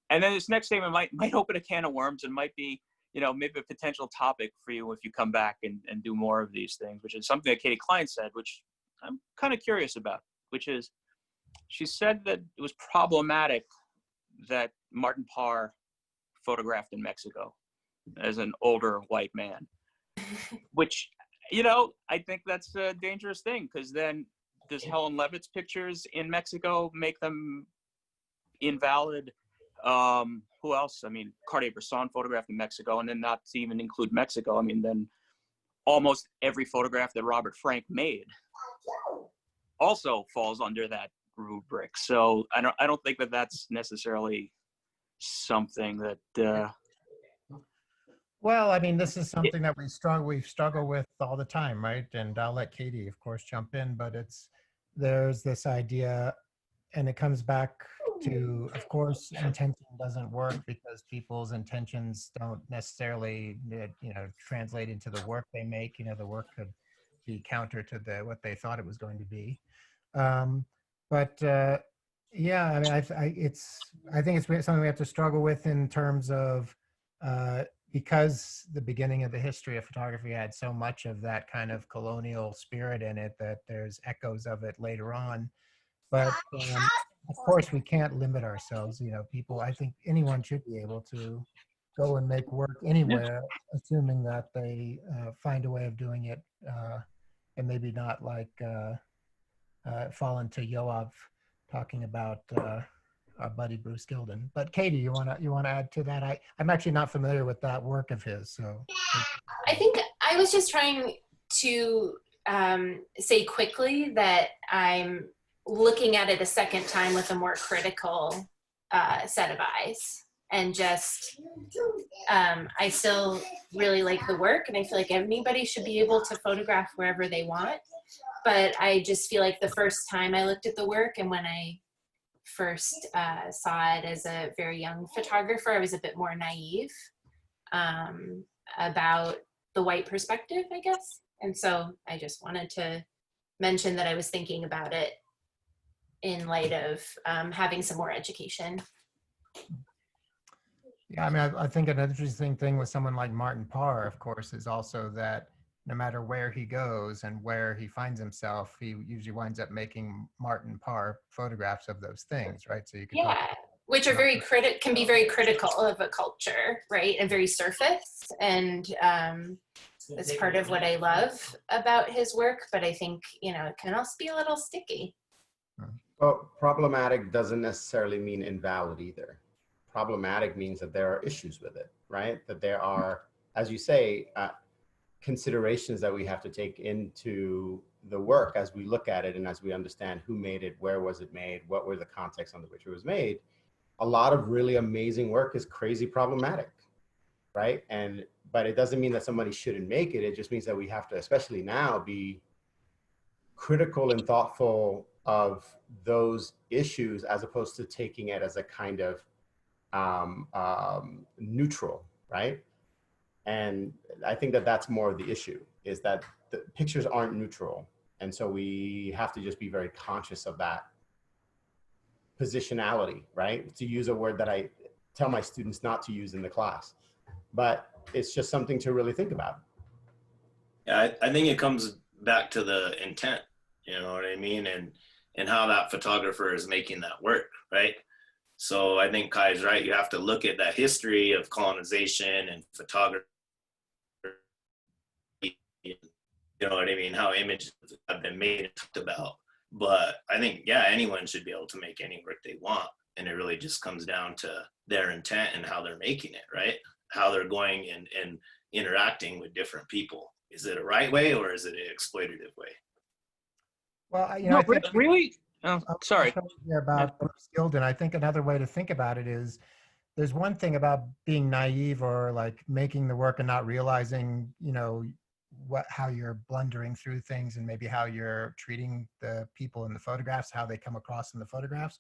And then this next statement might open a can of worms and might be, maybe a potential topic for you if you come back and do more of these things, which is something that Katie Klein said, which I'm kind of curious about, which is, she said that it was problematic that Martin Parr photographed in Mexico as an older white man, which, I think that's a dangerous thing, because then does Helen Levitt's pictures in Mexico make them invalid? Who else? I mean, Cartier-Bresson photographed in Mexico, and then not to even include Mexico, I mean, then almost every photograph that Robert Frank made also falls under that rubric. So I don't think that that's necessarily something that Well, I mean, this is something that we struggle with all the time, right? And I'll let Katie, of course, jump in, but there's this idea, and it comes back to, of course, intention doesn't work because people's intentions don't necessarily, translate into the work they make. The work could be counter to what they thought it was going to be. Yeah, I mean, I think it's something we have to struggle with in terms of, because the beginning of the history of photography had so much of that kind of colonial spirit in it, that there's echoes of it later on. But of course, we can't limit ourselves. I think anyone should be able to go and make work anywhere, assuming that they find a way of doing it, and maybe not fall into Yoav talking about our buddy Bruce Gilden. But Katie, you want to add to that? I'm actually not familiar with that work of his, so. I think I was just trying to say quickly that I'm looking at it a second time with a more critical set of eyes, and just I still really like the work, and I feel like anybody should be able to photograph wherever they want. But I just feel like the first time I looked at the work, and when I first saw it as a very young photographer, I was a bit more naive about the white perspective, I guess. And so I just wanted to mention that I was thinking about it in light of having some more education. Yeah, I mean, I think an interesting thing with someone like Martin Parr, of course, is also that no matter where he goes and where he finds himself, he usually winds up making Martin Parr photographs of those things, right? So you can which are can be very critical of a culture, right? And very surface. And it's part of what I love about his work, but I think, it can also be a little sticky. Well, problematic doesn't necessarily mean invalid either. Problematic means that there are issues with it, right? That there are, as you say, considerations that we have to take into the work as we look at it and as we understand who made it, where was it made, what were the contexts under which it was made. A lot of really amazing work is crazy problematic, right? But it doesn't mean that somebody shouldn't make it. It just means that we have to, especially now, be critical and thoughtful of those issues as opposed to taking it as a kind of neutral, right? And I think that that's more of the issue, is that the pictures aren't neutral. And so we have to just be very conscious of that positionality, right? To use a word that I tell my students not to use in the class, but it's just something to really think about. Yeah, I think it comes back to the intent, you know what I mean? And how that photographer is making that work, right? So I think Kai's right. You have to look at that history of colonization and photography. You know what I mean? How images have been made and talked about. But I think, yeah, anyone should be able to make any work they want. And it really just comes down to their intent and how they're making it, right? How they're going and interacting with different people. Is it a right way or is it an exploitative way? Well, I think really, Oh, sorry. About Bruce Gilden, I think another way to think about it is there's one thing about being naive or like making the work and not realizing, how you're blundering through things and maybe how you're treating the people in the photographs, how they come across in the photographs.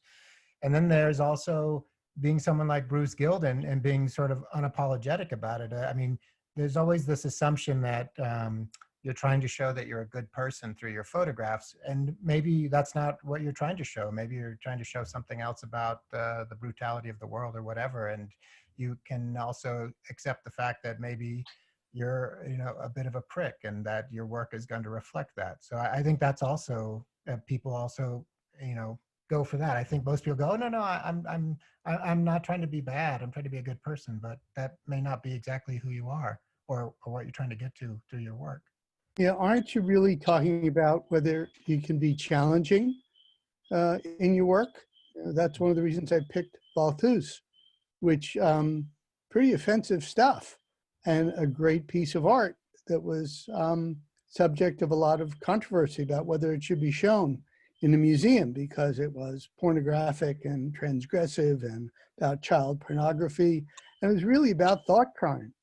And then there's also being someone like Bruce Gilden and being sort of unapologetic about it. I mean, there's always this assumption that you're trying to show that you're a good person through your photographs. And maybe that's not what you're trying to show. Maybe you're trying to show something else about the brutality of the world or whatever. And you can also accept the fact that maybe you're, a bit of a prick and that your work is going to reflect that. So I think that's also, people also, go for that. I think most people go, oh, no, I'm not trying to be bad. I'm trying to be a good person, but that may not be exactly who you are or what you're trying to get to through your work. Yeah, aren't you really talking about whether you can be challenging in your work? That's one of the reasons I picked Balthus, which pretty offensive stuff and a great piece of art that was subject of a lot of controversy about whether it should be shown in the museum because it was pornographic and transgressive and about child pornography. And it was really about thought crime.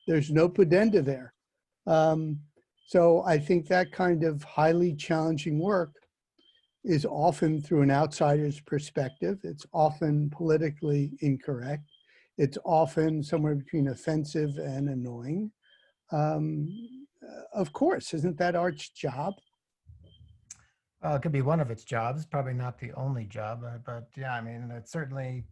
There's no pudenda there. So I think that kind of highly challenging work is often through an outsider's perspective. It's often politically incorrect. It's often somewhere between offensive and annoying. Of course, isn't that art's job? It could be one of its jobs, probably not the only job, but yeah, I mean, it certainly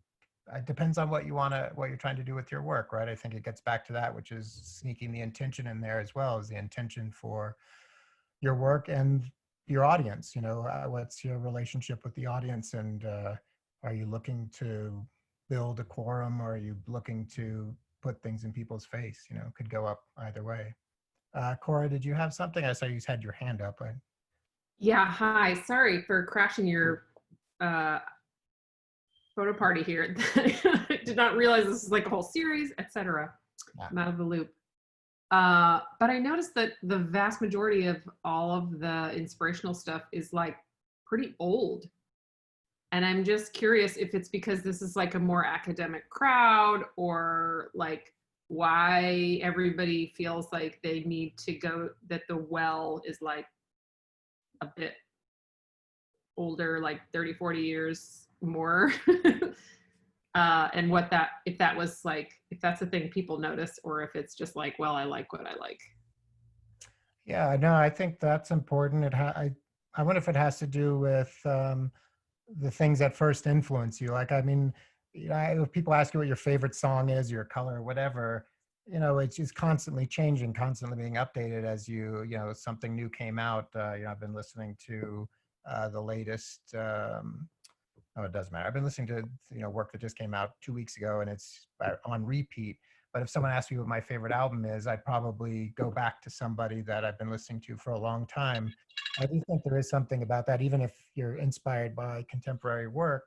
it depends on what you're trying to do with your work, right? I think it gets back to that, which is sneaking the intention in there as well as the intention for your work and your audience. What's your relationship with the audience, and are you looking to build a quorum, or are you looking to put things in people's face? Could go up either way. Cora, did you have something? I saw you had your hand up. Yeah, hi. Sorry for crashing your photo party here. I did not realize this is like a whole series, etc. I'm out of the loop. But I noticed that the vast majority of all of the inspirational stuff is like pretty old. And I'm just curious if it's because this is like a more academic crowd, or like why everybody feels like they need to go, that the well is like a bit older, like 30, 40 years more. And if that was like, if that's a thing people notice, or if it's just like, well, I like what I like. Yeah, no, I think that's important. I wonder if it has to do with the things that first influence you. Like, I mean, if people ask you what your favorite song is, your color, whatever, it's just constantly changing, constantly being updated as something new came out. I've been listening to the latest, it doesn't matter. I've been listening to, work that just came out 2 weeks ago, and it's on repeat. But if someone asked me what my favorite album is, I'd probably go back to somebody that I've been listening to for a long time. I do think there is something about that. Even if you're inspired by contemporary work,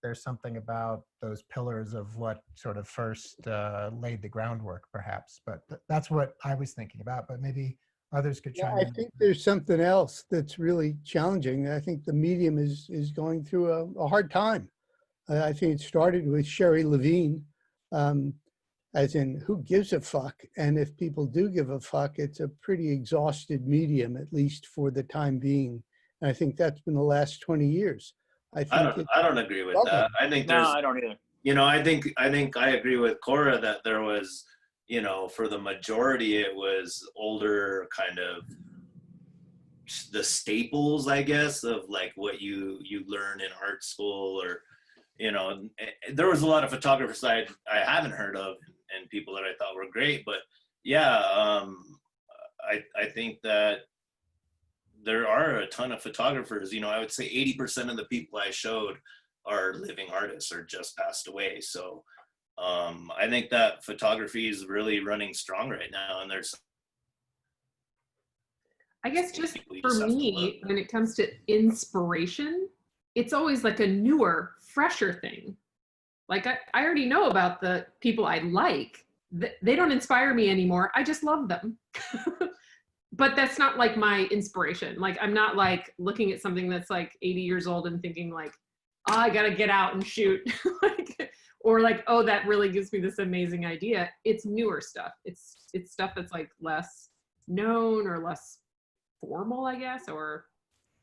there's something about those pillars of what sort of first laid the groundwork, perhaps. But that's what I was thinking about. But maybe others could chime in. I think there's something else that's really challenging. I think the medium is going through a hard time. I think it started with Sherry Levine, as in who gives a fuck? And if people do give a fuck, it's a pretty exhausted medium, at least for the time being. And I think that's been the last 20 years. I don't agree with that. I think there's, no, I don't either. I think I agree with Cora that there was, for the majority, it was older kind of the staples, I guess, of like what you learn in art school, or, there was a lot of photographers I haven't heard of and people that I thought were great, but yeah, I think that there are a ton of photographers. I would say 80% of the people I showed are living artists or just passed away. So I think that photography is really running strong right now, and there's, I guess, just for me, when it comes to inspiration, it's always like a newer, fresher thing. Like I already know about the people I like. They don't inspire me anymore. I just love them. but that's not like my inspiration. Like, I'm not like looking at something that's like 80 years old and thinking like, oh, I gotta get out and shoot. Like, or like, oh, that really gives me this amazing idea. It's newer stuff. It's stuff that's like less known or less formal, I guess, or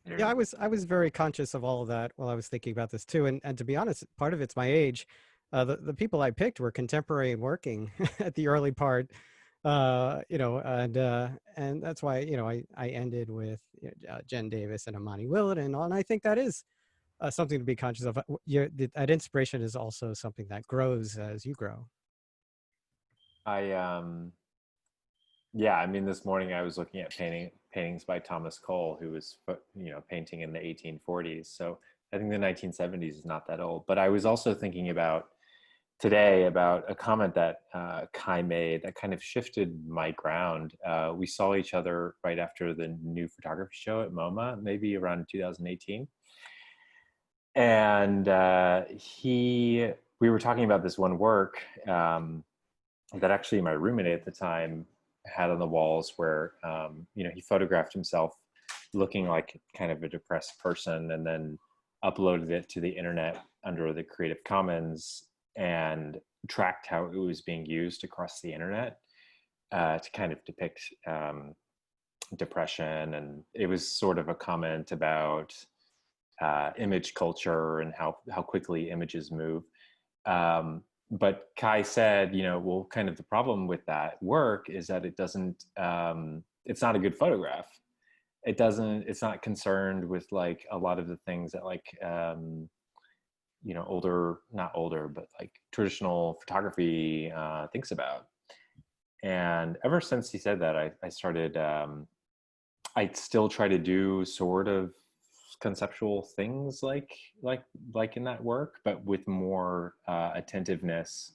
I don't Yeah, know. I was very conscious of all of that while I was thinking about this too. And to be honest, part of it's my age. The people I picked were contemporary and working at the early part, you know, and that's why, you know, I ended with Jen Davis and Amani Willett and all. And I think that is something to be conscious of. That inspiration is also something that grows as you grow. Yeah, I mean, this morning I was looking at paintings by Thomas Cole, who was, you know, painting in the 1840s. So I think the 1970s is not that old. But I was also thinking about today about a comment that Kai made that kind of shifted my ground. We saw each other right after the new photography show at MoMA, maybe around 2018. And we were talking about this one work that actually my roommate at the time had on the walls where, you know, he photographed himself looking like kind of a depressed person and then uploaded it to the internet under the Creative Commons and tracked how it was being used across the internet to kind of depict depression. And it was sort of a comment about image culture and how quickly images move. But Kai said, you know, well, kind of the problem with that work is that it doesn't, it's not a good photograph. It's not concerned with like a lot of the things that like, you know, not older, but like traditional photography thinks about. And ever since he said that, I started, I still try to do sort of conceptual things like in that work, but with more attentiveness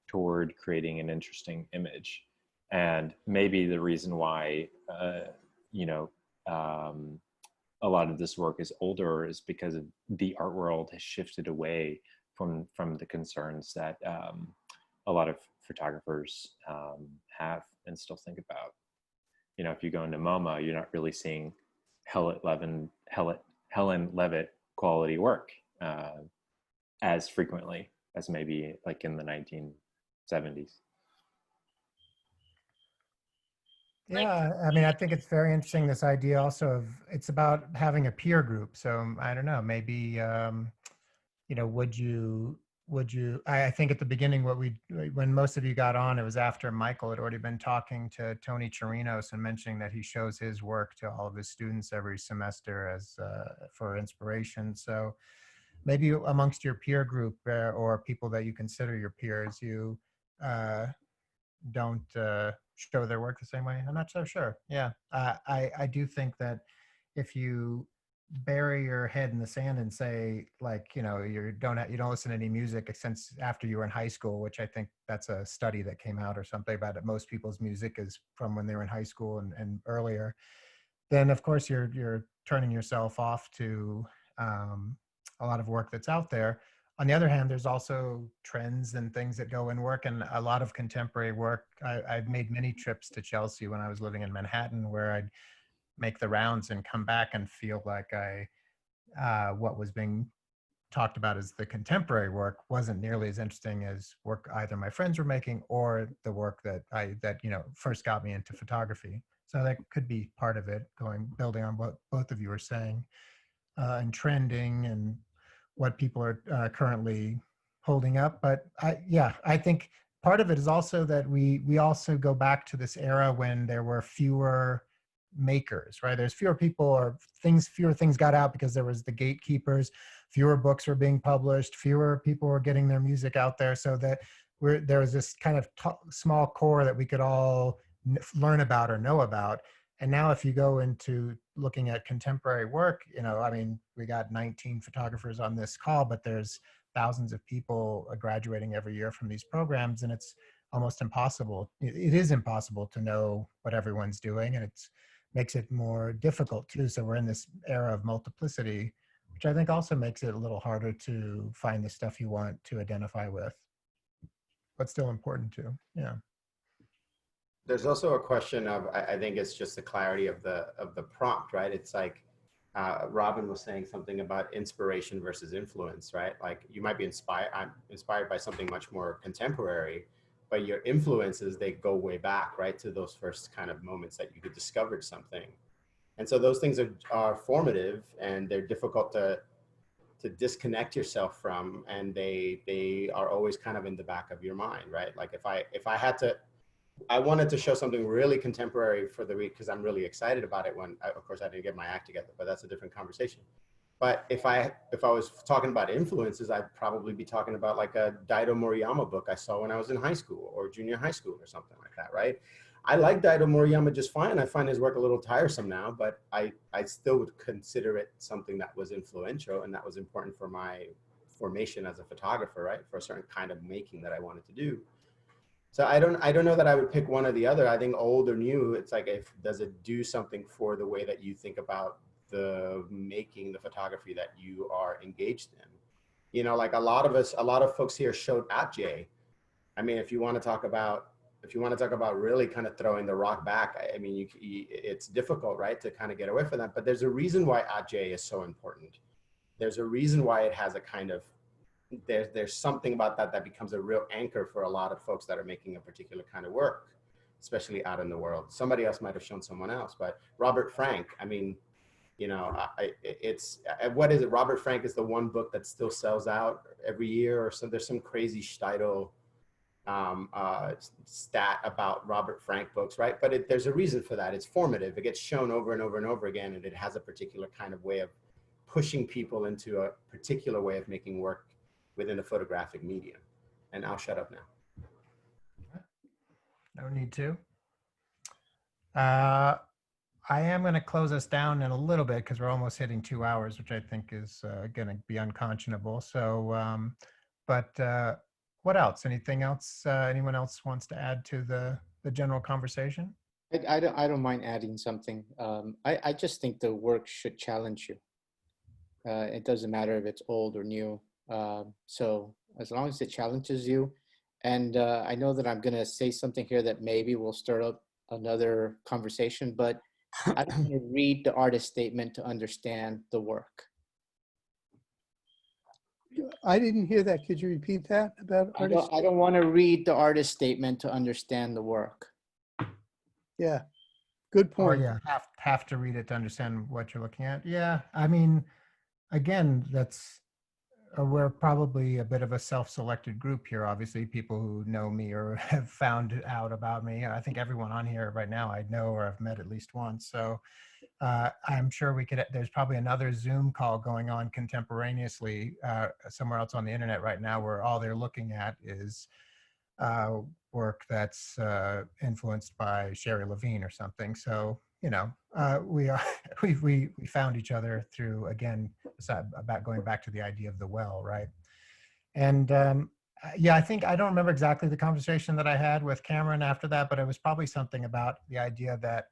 toward creating an interesting image. And maybe the reason why you know, a lot of this work is older is because of the art world has shifted away from the concerns that a lot of photographers have and still think about. You know, if you go into MoMA, you're not really seeing Helen Levitt quality work as frequently as maybe like in the 1970s. Yeah, I mean, I think it's very interesting, this idea also of it's about having a peer group. So I don't know, maybe, you know, would you, I think at the beginning, when most of you got on, it was after Michael had already been talking to Tony Chirinos and mentioning that he shows his work to all of his students every semester as for inspiration. So maybe amongst your peer group or people that you consider your peers, you don't show their work the same way. I'm not so sure. Yeah, I do think that if you bury your head in the sand and say, like, you know, you don't listen to any music since after you were in high school, which I think that's a study that came out or something about it. Most people's music is from when they were in high school and earlier. Then of course you're turning yourself off to a lot of work that's out there. On the other hand, there's also trends and things that go in work, and a lot of contemporary work. I've made many trips to Chelsea when I was living in Manhattan, where I'd make the rounds and come back and feel like what was being talked about as the contemporary work wasn't nearly as interesting as work either my friends were making or the work that you know first got me into photography. So that could be part of it, building on what both of you were saying, and trending and what people are currently holding up. But I think part of it is also that we also go back to this era when there were fewer makers, right? There's fewer people or fewer things got out because there was the gatekeepers, fewer books were being published, fewer people were getting their music out there, so that there was this kind of small core that we could all learn about or know about. And now if you go into looking at contemporary work, you know, I mean, we got 19 photographers on this call, but there's thousands of people graduating every year from these programs, and it's almost impossible. It is impossible to know what everyone's doing, and it makes it more difficult too. So we're in this era of multiplicity, which I think also makes it a little harder to find the stuff you want to identify with, but still important too. Yeah. there's also a question of, I think it's just the clarity of the prompt, right? It's like, Robin was saying something about inspiration versus influence, right? Like you might be inspired, I'm inspired by something much more contemporary, but your influences, they go way back, right? To those first kind of moments that you could discovered something. And so those things are formative, and they're difficult to disconnect yourself from, and they are always kind of in the back of your mind, right? Like if I had to, I wanted to show something really contemporary for the week because I'm really excited about it when, of course, I didn't get my act together, but that's a different conversation. But if I was talking about influences, I'd probably be talking about like a Daido Moriyama book I saw when I was in high school or junior high school or something like that, right? I like Daido Moriyama just fine. I find his work a little tiresome now, but I still would consider it something that was influential and that was important for my formation as a photographer, right? For a certain kind of making that I wanted to do. So I don't know that I would pick one or the other. I think old or new, it's like, does it do something for the way that you think about the making the photography that you are engaged in? You know, like a lot of folks here showed at Jay. I mean, if you want to talk about really kind of throwing the rock back, I mean, it's difficult, right, to kind of get away from that. But there's a reason why at Jay is so important. There's a reason why it has a kind of, there's something about that becomes a real anchor for a lot of folks that are making a particular kind of work, especially out in the world. Somebody else might have shown someone else, but Robert Frank, I mean, you know, what is it? Robert Frank is the one book that still sells out every year, or so. There's some crazy Steidl stat about Robert Frank books, right? But there's a reason for that. It's formative. It gets shown over and over and over again, and it has a particular kind of way of pushing people into a particular way of making work within the photographic medium. And I'll shut up now. No need to. I am going to close us down in a little bit because we're almost hitting 2 hours, which I think is going to be unconscionable. So, what else? Anything else? Anyone else wants to add to the general conversation? I don't mind adding something. I just think the work should challenge you. It doesn't matter if it's old or new. So as long as it challenges you, and I know that I'm going to say something here that maybe will stir up another conversation, but I don't want to read the artist statement to understand the work. I didn't hear that. Could you repeat that about artist? I don't want to read the artist statement to understand the work. Yeah, good point. Or yeah, have to read it to understand what you're looking at. Yeah, I mean, again, we're probably a bit of a self-selected group here. Obviously, people who know me or have found out about me. I think everyone on here right now I know or have met at least once. So I'm sure there's probably another Zoom call going on contemporaneously somewhere else on the internet right now where all they're looking at is work that's influenced by Sherry Levine or something. So, you know, we found each other through, again, about going back to the idea of the well, right? And yeah, I don't remember exactly the conversation that I had with Cameron after that, but it was probably something about the idea that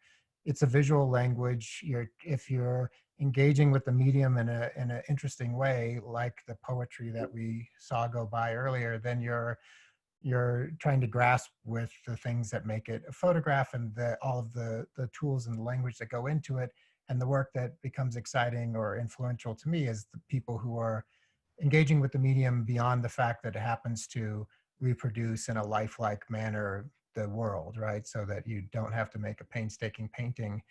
it's a visual language. If you're engaging with the medium in an interesting way, like the poetry that we saw go by earlier, then you're trying to grasp with the things that make it a photograph and all of the tools and the language that go into it. And the work that becomes exciting or influential to me is the people who are engaging with the medium beyond the fact that it happens to reproduce in a lifelike manner the world, right? So that you don't have to make a painstaking painting.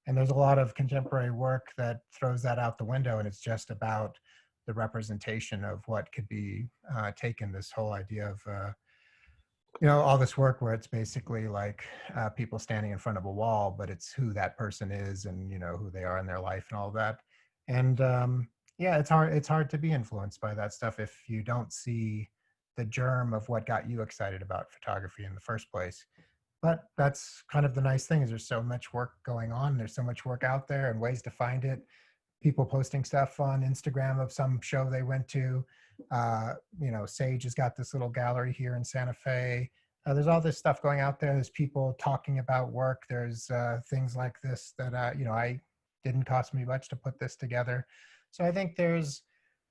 And there's a lot of contemporary work that throws that out the window, and it's just about the representation of what could be taken, this whole idea of you know, all this work where it's basically like people standing in front of a wall, but it's who that person is and, you know, who they are in their life and all of that. And yeah, it's hard to be influenced by that stuff if you don't see the germ of what got you excited about photography in the first place. But that's kind of the nice thing, is there's so much work going on. There's so much work out there and ways to find it. People posting stuff on Instagram of some show they went to. You know, Sage has got this little gallery here in Santa Fe. There's all this stuff going out there. There's people talking about work. There's things like this that, you know, didn't cost me much to put this together. So I think there's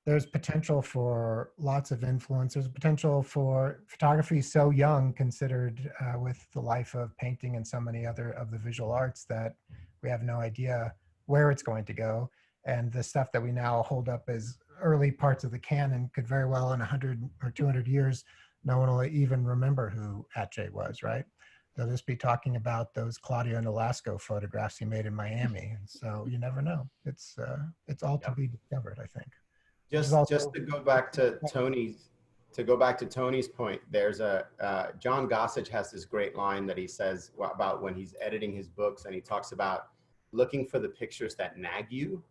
there's potential for lots of influence. There's potential for photography so young considered with the life of painting and so many other of the visual arts that we have no idea where it's going to go. And the stuff that we now hold up as early parts of the canon could very well in 100 or 200 years, no one will even remember who Atget was, right? They'll just be talking about those Claudio Nolasco photographs he made in Miami. So you never know. It's all to be discovered, I think. Just to go back to Tony's point, there's a John Gossage has this great line that he says about when he's editing his books, and he talks about looking for the pictures that nag you,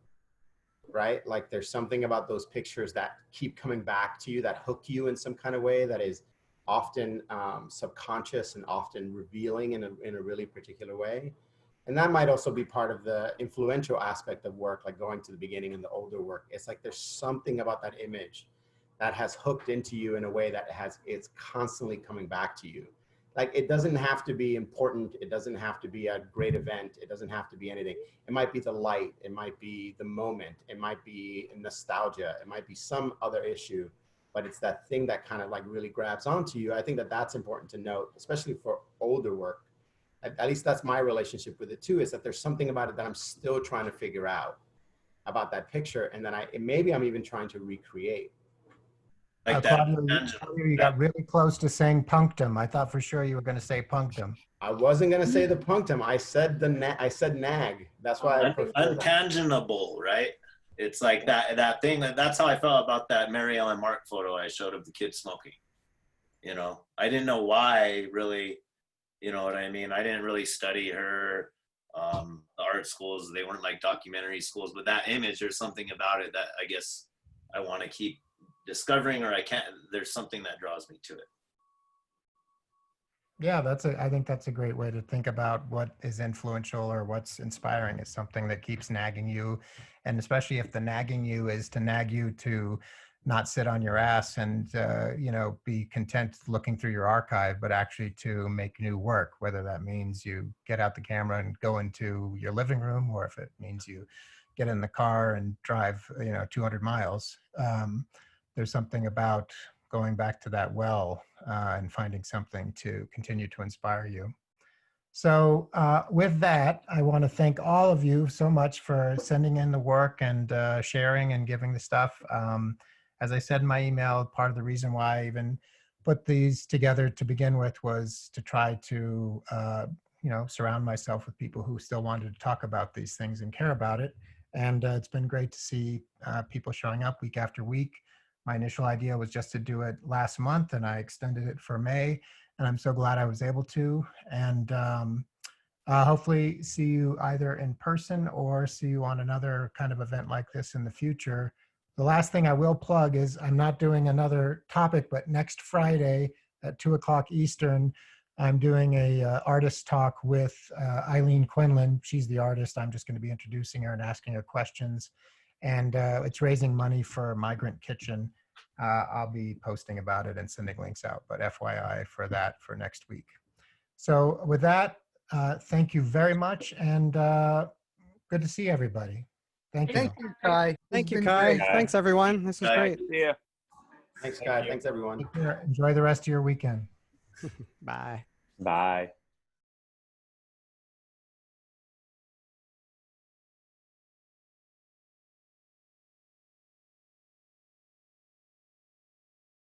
right? Like there's something about those pictures that keep coming back to you, that hook you in some kind of way that is often subconscious and often revealing in a really particular way. And that might also be part of the influential aspect of work, like going to the beginning and the older work. It's like there's something about that image that has hooked into you in a way that it's constantly coming back to you. Like it doesn't have to be important. It doesn't have to be a great event. It doesn't have to be anything. It might be the light. It might be the moment. It might be nostalgia. It might be some other issue, but it's that thing that kind of like really grabs onto you. I think that that's important to note, especially for older work. At least that's my relationship with it too, is that there's something about it that I'm still trying to figure out about that picture. And then maybe I'm even trying to recreate. Like Claudio, you got really close to saying punctum. I thought for sure you were going to say punctum. I wasn't going to say the punctum. I said I said nag. That's why I prefer untangible, right? It's like that thing. That's how I felt about that Mary Ellen Mark photo I showed of the kid smoking. You know, I didn't know why really. You know what I mean? I didn't really study her. The art schools, they weren't like documentary schools, but that image, there's something about it that I guess I want to keep discovering, or there's something that draws me to it. Yeah, I think that's a great way to think about what is influential or what's inspiring is something that keeps nagging you. And especially if the nagging you is to nag you to not sit on your ass and, be content looking through your archive, but actually to make new work, whether that means you get out the camera and go into your living room, or if it means you get in the car and drive, 200 miles. There's something about going back to that well and finding something to continue to inspire you. So with that, I want to thank all of you so much for sending in the work and sharing and giving the stuff. As I said in my email, part of the reason why I even put these together to begin with was to try to, surround myself with people who still wanted to talk about these things and care about it. And it's been great to see people showing up week after week. My initial idea was just to do it last month, and I extended it for May, and I'm so glad I was able to. And hopefully see you either in person or see you on another kind of event like this in the future. The last thing I will plug is I'm not doing another topic, but next Friday at 2:00 Eastern, I'm doing a artist talk with Eileen Quinlan. She's the artist. I'm just going to be introducing her and asking her questions. And it's raising money for Migrant Kitchen. I'll be posting about it and sending links out, but FYI for that for next week. So with that, thank you very much, and good to see everybody. Thank you. Thank you, Kai. Thank you, Kai. Thanks, everyone. This was great. Yeah. Thanks, Kai. Thanks, everyone. Enjoy the rest of your weekend. Bye. Bye.